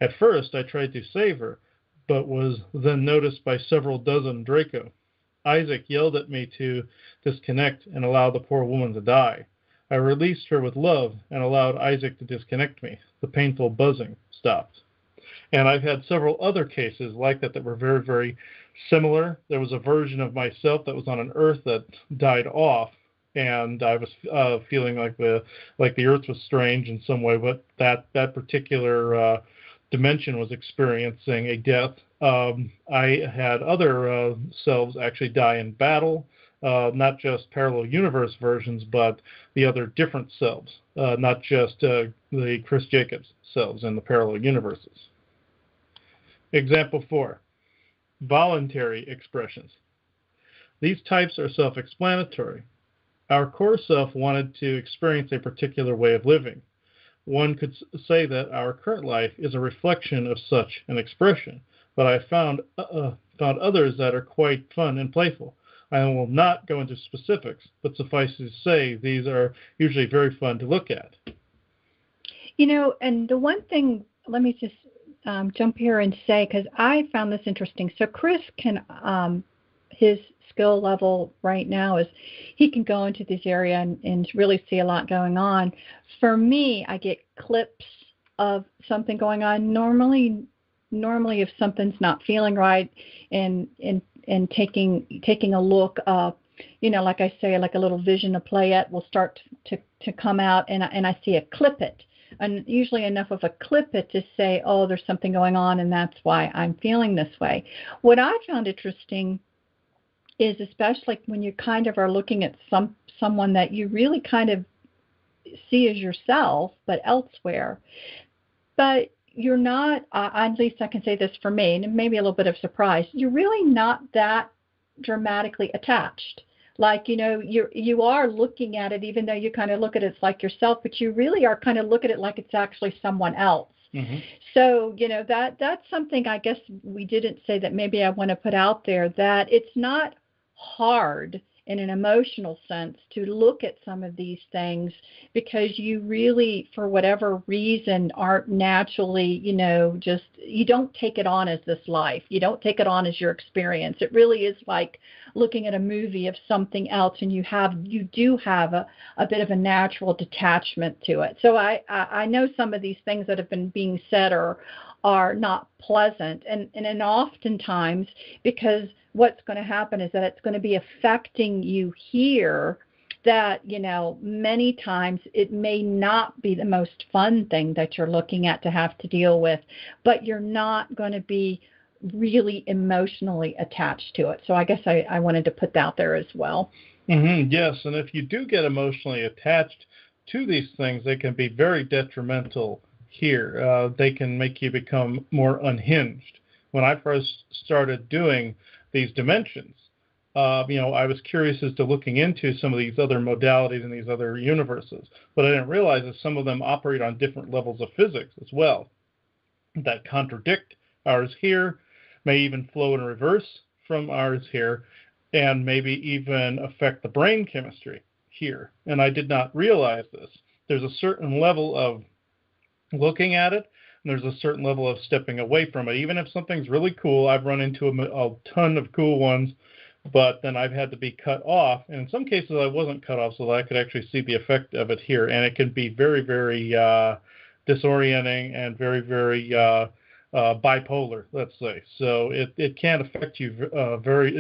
At first, I tried to save her, but was then noticed by several dozen Draco. Isaac yelled at me to disconnect and allow the poor woman to die. I released her with love and allowed Isaac to disconnect me. The painful buzzing stopped. And I've had several other cases like that were very, very similar. There was a version of myself that was on an Earth that died off, and I was feeling like the Earth was strange in some way, but that particular dimension was experiencing a death. I had other selves actually die in battle, not just parallel universe versions, but the other different selves, not just the Chris Jacobs selves in the parallel universes. Example 4, voluntary expressions. These types are self-explanatory. Our core self wanted to experience a particular way of living. One could say that our current life is a reflection of such an expression, but I found others that are quite fun and playful. I will not go into specifics, but suffice to say these are usually very fun to look at. You know, and the one thing, let me just jump here and say, because I found this interesting. So Chris can, his skill level right now is he can go into this area and really see a lot going on. For me, I get clips of something going on. Normally if something's not feeling right, and taking a look, you know, like I say, like a little vision of playette will start to come out, and I see a clip it. And usually enough of a clip it to say, oh, there's something going on, and that's why I'm feeling this way. What I found interesting is, especially when you kind of are looking at someone that you really kind of see as yourself, but elsewhere, but you're not, at least I can say this for me, and maybe a little bit of surprise, you're really not that dramatically attached. Like, you know, you are looking at it, even though you kind of look at it like yourself, but you really are kind of look at it like it's actually someone else. Mm-hmm. So, you know, that's something I guess we didn't say that maybe I want to put out there, that it's not hard in an emotional sense to look at some of these things, because you really, for whatever reason, aren't naturally, you know, just, you don't take it on as this life. You don't take it on as your experience. It really is like looking at a movie of something else, and you do have a bit of a natural detachment to it. So I know some of these things that have been being said are not pleasant, and oftentimes, because what's going to happen is that it's going to be affecting you here, that, you know, many times it may not be the most fun thing that you're looking at to have to deal with, but you're not going to be really emotionally attached to it. So I guess I wanted to put that out there as well. Mm-hmm, yes, and if you do get emotionally attached to these things, they can be very detrimental here. They can make you become more unhinged. When I first started doing these dimensions, I was curious as to looking into some of these other modalities and these other universes, but I didn't realize that some of them operate on different levels of physics as well that contradict ours here, may even flow in reverse from ours here, and maybe even affect the brain chemistry here. And I did not realize this. There's a certain level of looking at it, and there's a certain level of stepping away from it. Even if something's really cool, I've run into a ton of cool ones, but then I've had to be cut off. And in some cases, I wasn't cut off so that I could actually see the effect of it here. And it can be very, very disorienting and very, very bipolar, let's say. So it can affect you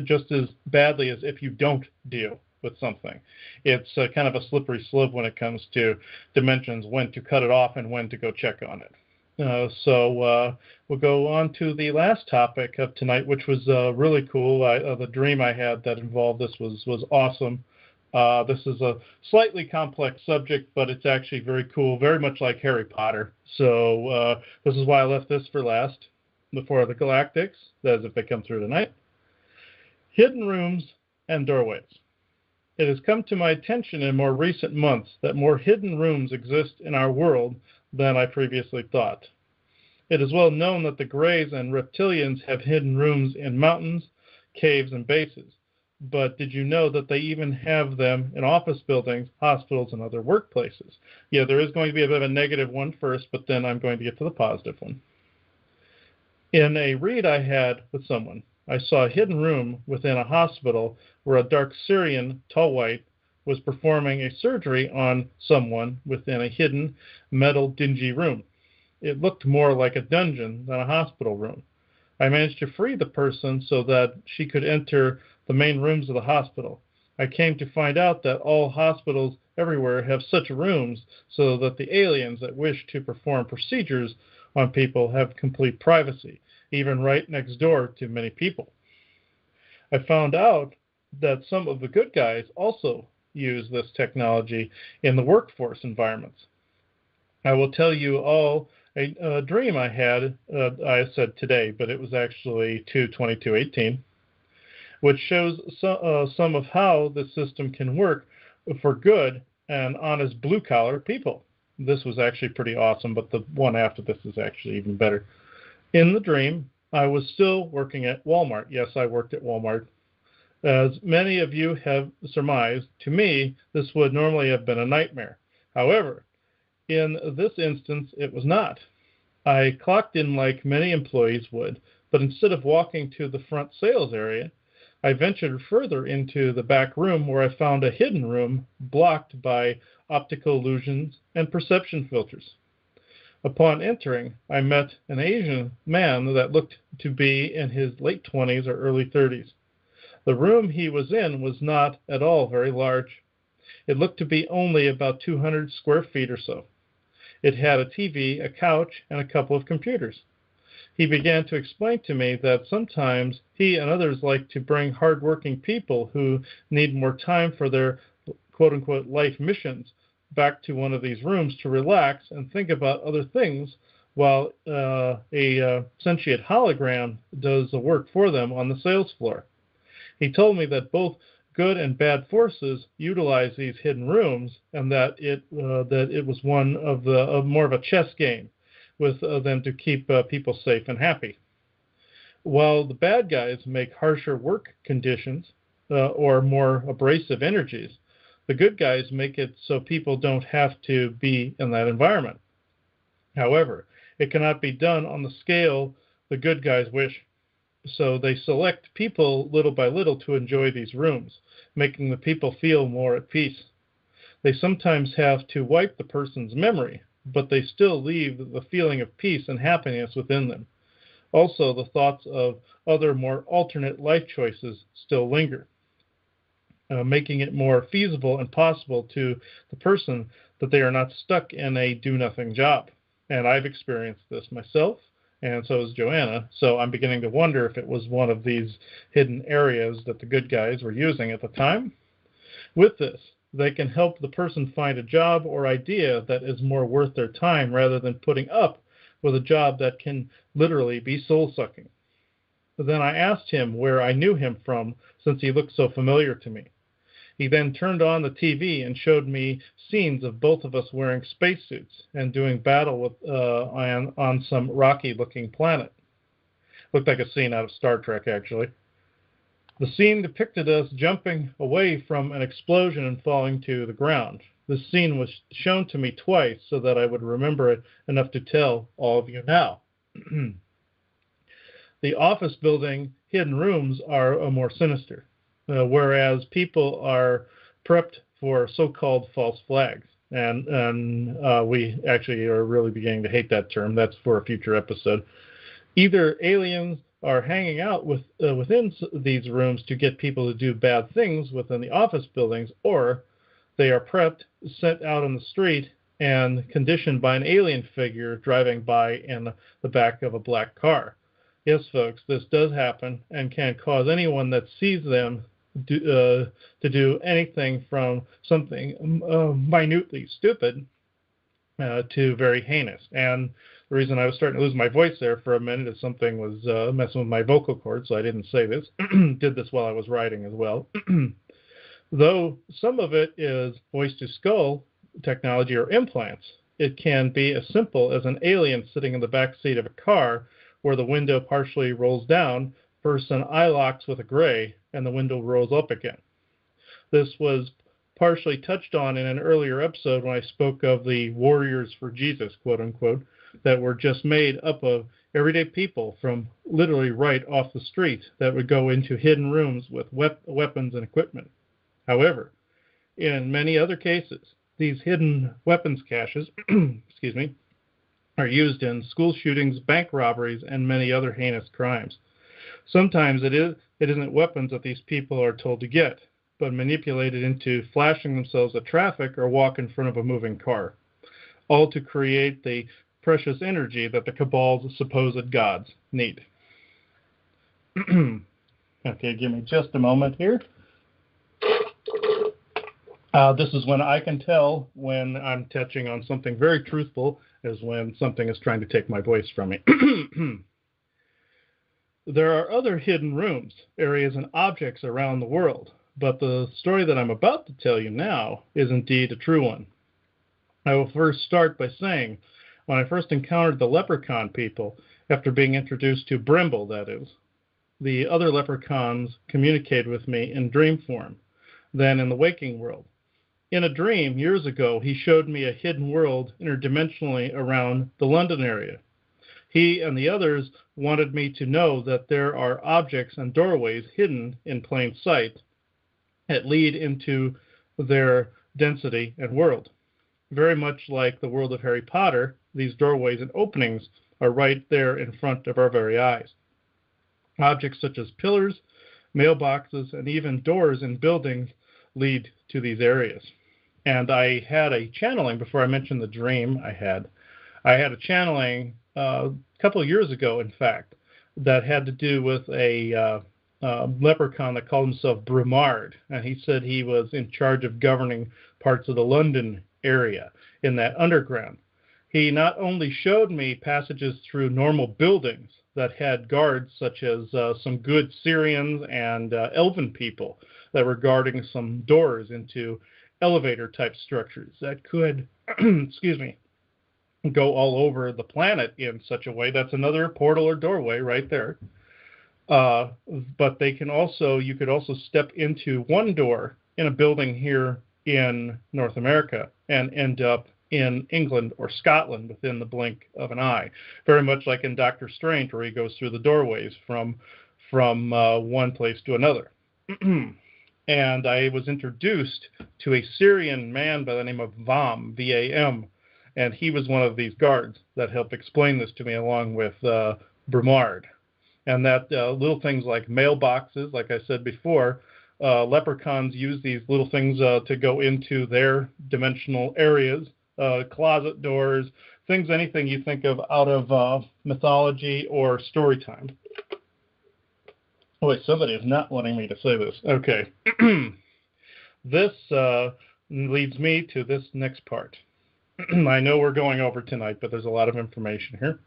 just as badly as if you don't deal with something. It's kind of a slippery slope when it comes to dimensions, when to cut it off and when to go check on it. So we'll go on to the last topic of tonight, which was really cool. The dream I had that involved this was awesome. This is a slightly complex subject, but it's actually very cool, very much like Harry Potter. So this is why I left this for last, before the Galactics, as if they come through tonight. Hidden rooms and doorways. It has come to my attention in more recent months that more hidden rooms exist in our world than I previously thought. It is well known that the Greys and reptilians have hidden rooms in mountains, caves, and bases. But did you know that they even have them in office buildings, hospitals, and other workplaces? Yeah, there is going to be a bit of a negative one first, but then I'm going to get to the positive one. In a read I had with someone, I saw a hidden room within a hospital where a dark Syrian, tall white, was performing a surgery on someone within a hidden, metal, dingy room. It looked more like a dungeon than a hospital room. I managed to free the person so that she could enter the main rooms of the hospital. I came to find out that all hospitals everywhere have such rooms so that the aliens that wish to perform procedures on people have complete privacy, even right next door to many people. I found out that some of the good guys also use this technology in the workforce environments. I will tell you all a dream I had, I said today, but it was actually 2/22/18, which shows some of how the system can work for good and honest blue-collar people. This was actually pretty awesome, but the one after this is actually even better. In the dream, I was still working at Walmart. Yes, I worked at Walmart. As many of you have surmised, to me, this would normally have been a nightmare. However, in this instance, it was not. I clocked in like many employees would, but instead of walking to the front sales area, I ventured further into the back room where I found a hidden room blocked by optical illusions and perception filters. Upon entering, I met an Asian man that looked to be in his late 20s or early 30s. The room he was in was not at all very large. It looked to be only about 200 square feet or so. It had a TV, a couch, and a couple of computers. He began to explain to me that sometimes he and others like to bring hard-working people who need more time for their quote-unquote life missions back to one of these rooms to relax and think about other things while a sentient hologram does the work for them on the sales floor. He told me that both good and bad forces utilize these hidden rooms, and that it was one of more of a chess game with them to keep people safe and happy. While the bad guys make harsher work conditions or more abrasive energies, the good guys make it so people don't have to be in that environment. However, it cannot be done on the scale the good guys wish. So they select people little by little to enjoy these rooms, making the people feel more at peace. They sometimes have to wipe the person's memory, but they still leave the feeling of peace and happiness within them. Also, the thoughts of other more alternate life choices still linger, making it more feasible and possible to the person that they are not stuck in a do-nothing job. And I've experienced this myself, and so has Joanna, so I'm beginning to wonder if it was one of these hidden areas that the good guys were using at the time. With this, they can help the person find a job or idea that is more worth their time rather than putting up with a job that can literally be soul-sucking. Then I asked him where I knew him from, since he looked so familiar to me. He then turned on the TV and showed me scenes of both of us wearing spacesuits and doing battle with, on some rocky-looking planet. Looked like a scene out of Star Trek, actually. The scene depicted us jumping away from an explosion and falling to the ground. This scene was shown to me twice so that I would remember it enough to tell all of you now. The office building hidden rooms are more sinister, whereas people are prepped for so-called false flags. And we actually are really beginning to hate that term. That's for a future episode. Either aliens are hanging out within these rooms to get people to do bad things within the office buildings, or they are prepped, sent out on the street, and conditioned by an alien figure driving by in the back of a black car. Yes, folks, this does happen and can cause anyone that sees them to do anything from something minutely stupid to very heinous. And the reason I was starting to lose my voice there for a minute is something was messing with my vocal cords, so I didn't say this. Did this while I was writing as well. Though some of it is voice-to-skull technology or implants, it can be as simple as an alien sitting in the back seat of a car where the window partially rolls down, person eye locks with a gray, and the window rolls up again. This was partially touched on in an earlier episode when I spoke of the warriors for Jesus, quote-unquote, that were just made up of everyday people from literally right off the street that would go into hidden rooms with weapons and equipment. However, in many other cases, these hidden weapons caches excuse me, are used in school shootings, bank robberies, and many other heinous crimes. Sometimes it isn't weapons that these people are told to get, but manipulated into flashing themselves at traffic or walk in front of a moving car, all to create the precious energy that the cabal's supposed gods need. Okay, give me just a moment here. This is when I can tell when I'm touching on something very truthful, is when something is trying to take my voice from me. There are other hidden rooms, areas, and objects around the world, but the story that I'm about to tell you now is indeed a true one. I will first start by saying, when I first encountered the leprechaun people, after being introduced to Brimble, that is, the other leprechauns communicated with me in dream form, then in the waking world. In a dream, years ago, he showed me a hidden world interdimensionally around the London area. He and the others wanted me to know that there are objects and doorways hidden in plain sight that lead into their density and world. Very much like the world of Harry Potter, these doorways and openings are right there in front of our very eyes. Objects such as pillars, mailboxes, and even doors in buildings lead to these areas. And I had a channeling, before I mentioned the dream I had a channeling a couple of years ago, in fact, that had to do with a leprechaun that called himself Brumard. And he said he was in charge of governing parts of the London area in that underground. He not only showed me passages through normal buildings that had guards, such as some good Syrians and elven people that were guarding some doors into elevator-type structures that could, excuse me, go all over the planet in such a way. That's another portal or doorway right there. But they can also, you could also step into one door in a building here in North America and end up in England or Scotland within the blink of an eye. Very much like in Doctor Strange, where he goes through the doorways from one place to another. And I was introduced to a Syrian man by the name of Vam, V-A-M, and he was one of these guards that helped explain this to me along with Brumard. And that little things like mailboxes, like I said before, leprechauns use these little things to go into their dimensional areas, closet doors, things, anything you think of out of mythology or story time. Oh, wait, somebody is not wanting me to say this. Okay. This leads me to this next part. I know we're going over tonight, but there's a lot of information here.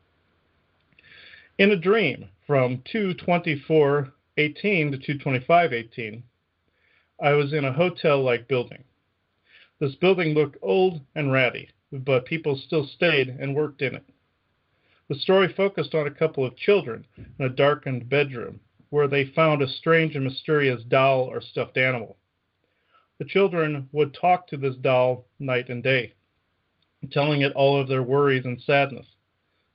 In a dream from 2/24/18 to 2/25/18, I was in a hotel-like building. This building looked old and ratty, but people still stayed and worked in it. The story focused on a couple of children in a darkened bedroom where they found a strange and mysterious doll or stuffed animal. The children would talk to this doll night and day, telling it all of their worries and sadness.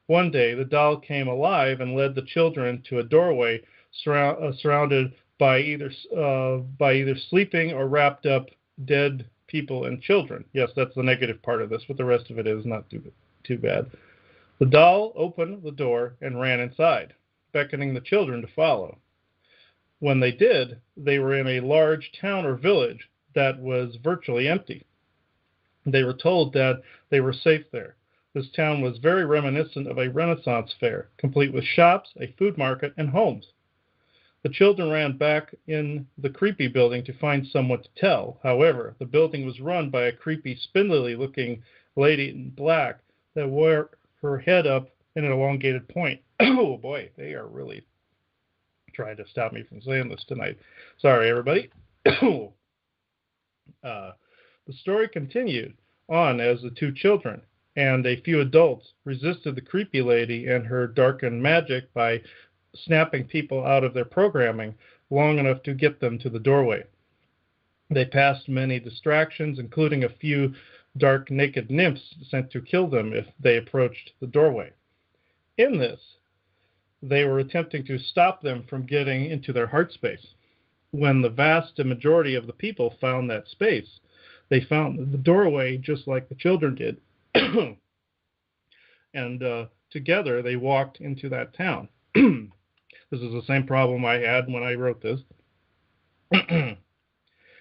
One day, the doll came alive and led the children to a doorway surrounded by either sleeping or wrapped up dead people and children. Yes, that's the negative part of this, but the rest of it is not too bad. The doll opened the door and ran inside, beckoning the children to follow. When they did, they were in a large town or village that was virtually empty. They were told that they were safe there. This town was very reminiscent of a Renaissance fair, complete with shops, a food market, and homes. The children ran back in the creepy building to find someone to tell. However, the building was run by a creepy, spindly-looking lady in black that wore her head up in an elongated point. Oh boy, they are really trying to stop me from saying this tonight. Sorry, everybody. The story continued on as the two children and a few adults resisted the creepy lady and her darkened magic by snapping people out of their programming long enough to get them to the doorway. They passed many distractions, including a few dark, naked nymphs sent to kill them if they approached the doorway. In this, they were attempting to stop them from getting into their heart space. When the vast majority of the people found that space, they found the doorway just like the children did. And together they walked into that town. This is the same problem I had when I wrote this.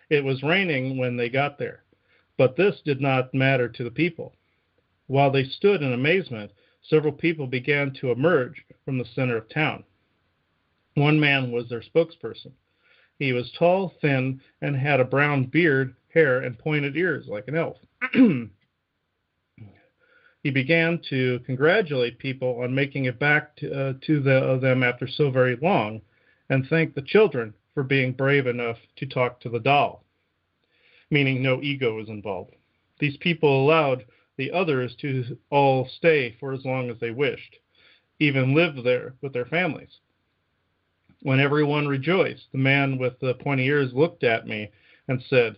It was raining when they got there, but this did not matter to the people. While they stood in amazement, several people began to emerge from the center of town. One man was their spokesperson. He was tall, thin, and had a brown beard, hair, and pointed ears like an elf. He began to congratulate people on making it back to them after so very long, and thank the children for being brave enough to talk to the doll, meaning no ego was involved. These people allowed the others to all stay for as long as they wished, even live there with their families. When everyone rejoiced, the man with the pointy ears looked at me and said,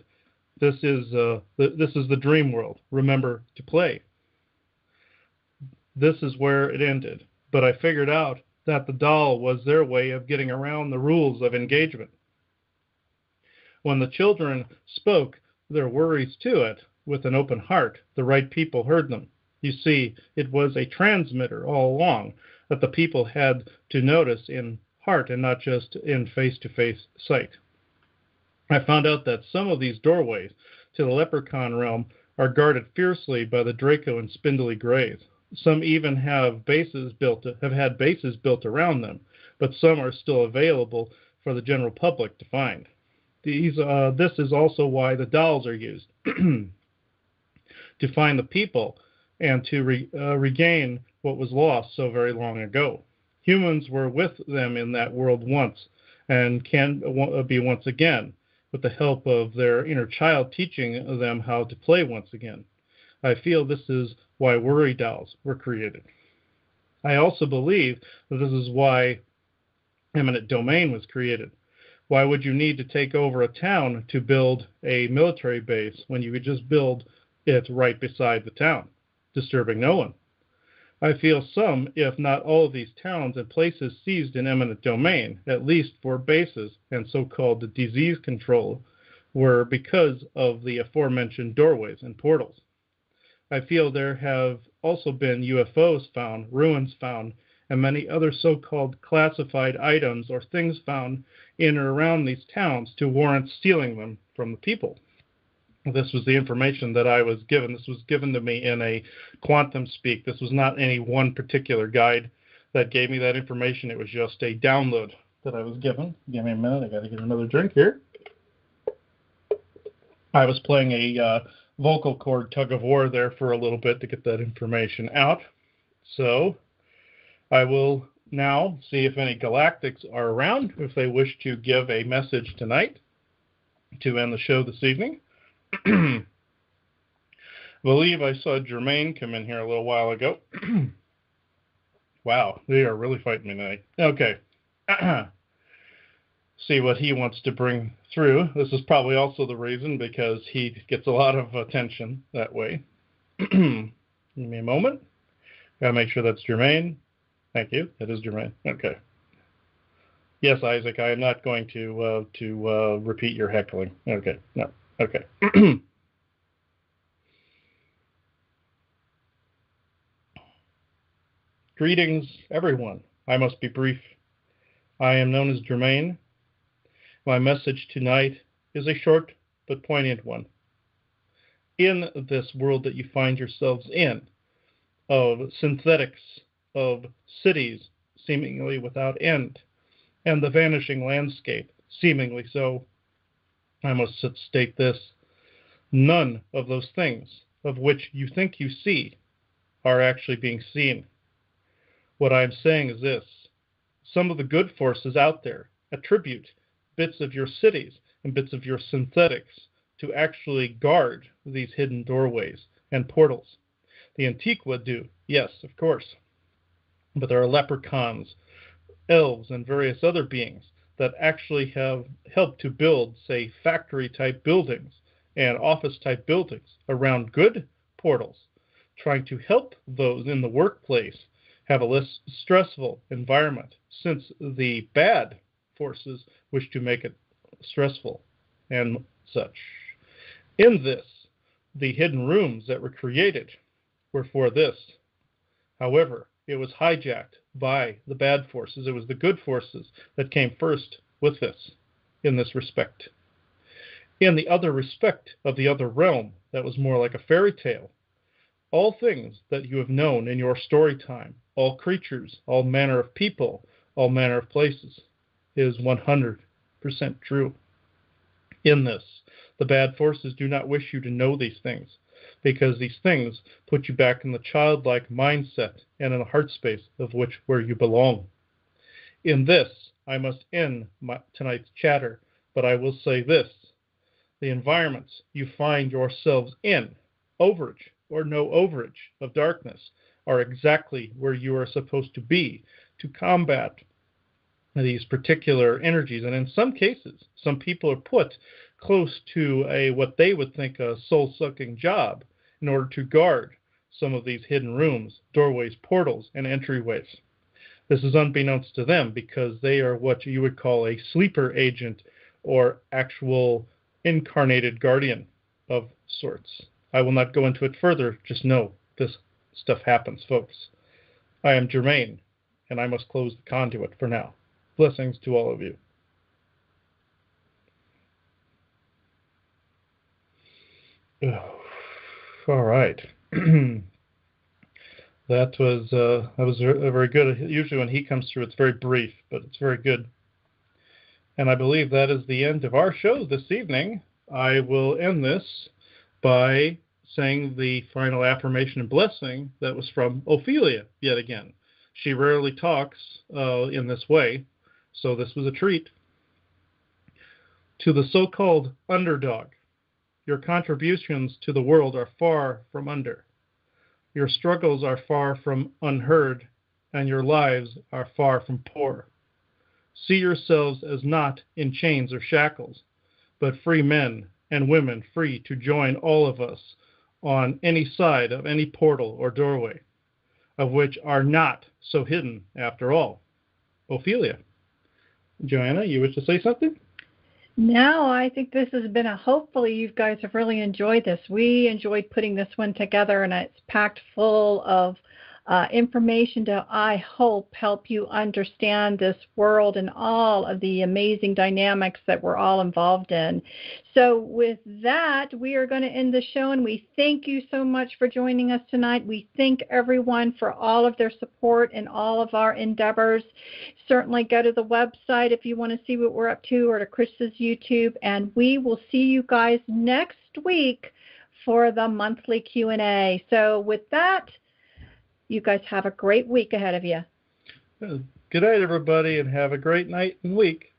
"This is the dream world. Remember to play." This is where it ended, but I figured out that the doll was their way of getting around the rules of engagement. When the children spoke their worries to it with an open heart, the right people heard them. You see, it was a transmitter all along that the people had to notice in heart and not just in face-to-face sight. I found out that some of these doorways to the leprechaun realm are guarded fiercely by the Draco and Spindly Greys. Some even have had bases built around them, but some are still available for the general public to find. This is also why the dolls are used, to find the people and to regain what was lost so very long ago. Humans were with them in that world once and can be once again, with the help of their inner child teaching them how to play once again. I feel this is why worry dolls were created. I also believe that this is why eminent domain was created. Why would you need to take over a town to build a military base when you could just build it right beside the town, disturbing no one? I feel some, if not all, of these towns and places seized in eminent domain, at least for bases and so-called disease control, were because of the aforementioned doorways and portals. I feel there have also been UFOs found, ruins found, and many other so-called classified items or things found in or around these towns to warrant stealing them from the people. This was the information that I was given. This was given to me in a quantum speak. This was not any one particular guide that gave me that information. It was just a download that I was given. Give me a minute. I got to get another drink here. I was playing a vocal cord tug of war there for a little bit to get that information out. So I will now see if any galactics are around, if they wish to give a message tonight to end the show this evening. I believe I saw Jermaine come in here a little while ago. Wow, they are really fighting me tonight. Okay. See what he wants to bring through. This is probably also the reason, because he gets a lot of attention that way. Give me a moment. Gotta make sure that's Jermaine. Thank you. That is Jermaine. Okay. Yes, Isaac, I am not going to repeat your heckling. Okay. No. Okay. Greetings, everyone. I must be brief. I am known as Jermaine. My message tonight is a short but poignant one. In this world that you find yourselves in, of synthetics, of cities seemingly without end, and the vanishing landscape, seemingly so, I must state this: none of those things of which you think you see are actually being seen. What I'm saying is this: some of the good forces out there attribute bits of your cities and bits of your synthetics to actually guard these hidden doorways and portals. The Antiqua do, yes, of course. But there are leprechauns, elves, and various other beings that actually have helped to build, say, factory-type buildings and office-type buildings around good portals, trying to help those in the workplace have a less stressful environment, since the bad forces wish to make it stressful and such. In this, the hidden rooms that were created were for this. However, it was hijacked by the bad forces. It was the good forces that came first with this, in this respect. In the other respect of the other realm, that was more like a fairy tale. All things that you have known in your story time, all creatures, all manner of people, all manner of places, is 100% true. In this, the bad forces do not wish you to know these things, because these things put you back in the childlike mindset and in the heart space of where you belong. In this, I must end tonight's chatter, but I will say this: the environments you find yourselves in, overage or no overage of darkness, are exactly where you are supposed to be to combat these particular energies. And in some cases, some people are put close to what they would think a soul-sucking job in order to guard some of these hidden rooms, doorways, portals, and entryways. This is unbeknownst to them, because they are what you would call a sleeper agent or actual incarnated guardian of sorts. I will not go into it further. Just know this stuff happens, folks. I am Jermaine, and I must close the conduit for now. Blessings to all of you. All right. That was very good. Usually when he comes through, it's very brief, but it's very good. And I believe that is the end of our show this evening. I will end this by saying the final affirmation and blessing that was from Ophelia yet again. She rarely talks in this way, so this was a treat. To the so-called underdog, your contributions to the world are far from under. Your struggles are far from unheard, and your lives are far from poor. See yourselves as not in chains or shackles, but free men and women, free to join all of us on any side of any portal or doorway, of which are not so hidden after all. Ophelia. Joanna, you wish to say something? No, I think this has been hopefully you guys have really enjoyed this. We enjoyed putting this one together, and it's packed full of information to, I hope, help you understand this world and all of the amazing dynamics that we're all involved in. So with that, we are going to end the show, and we thank you so much for joining us tonight. We thank everyone for all of their support and all of our endeavors. Certainly go to the website if you want to see what we're up to, or to Chris's YouTube, and we will see you guys next week for the monthly Q&A. So with that, you guys have a great week ahead of you. Good night, everybody, and have a great night and week.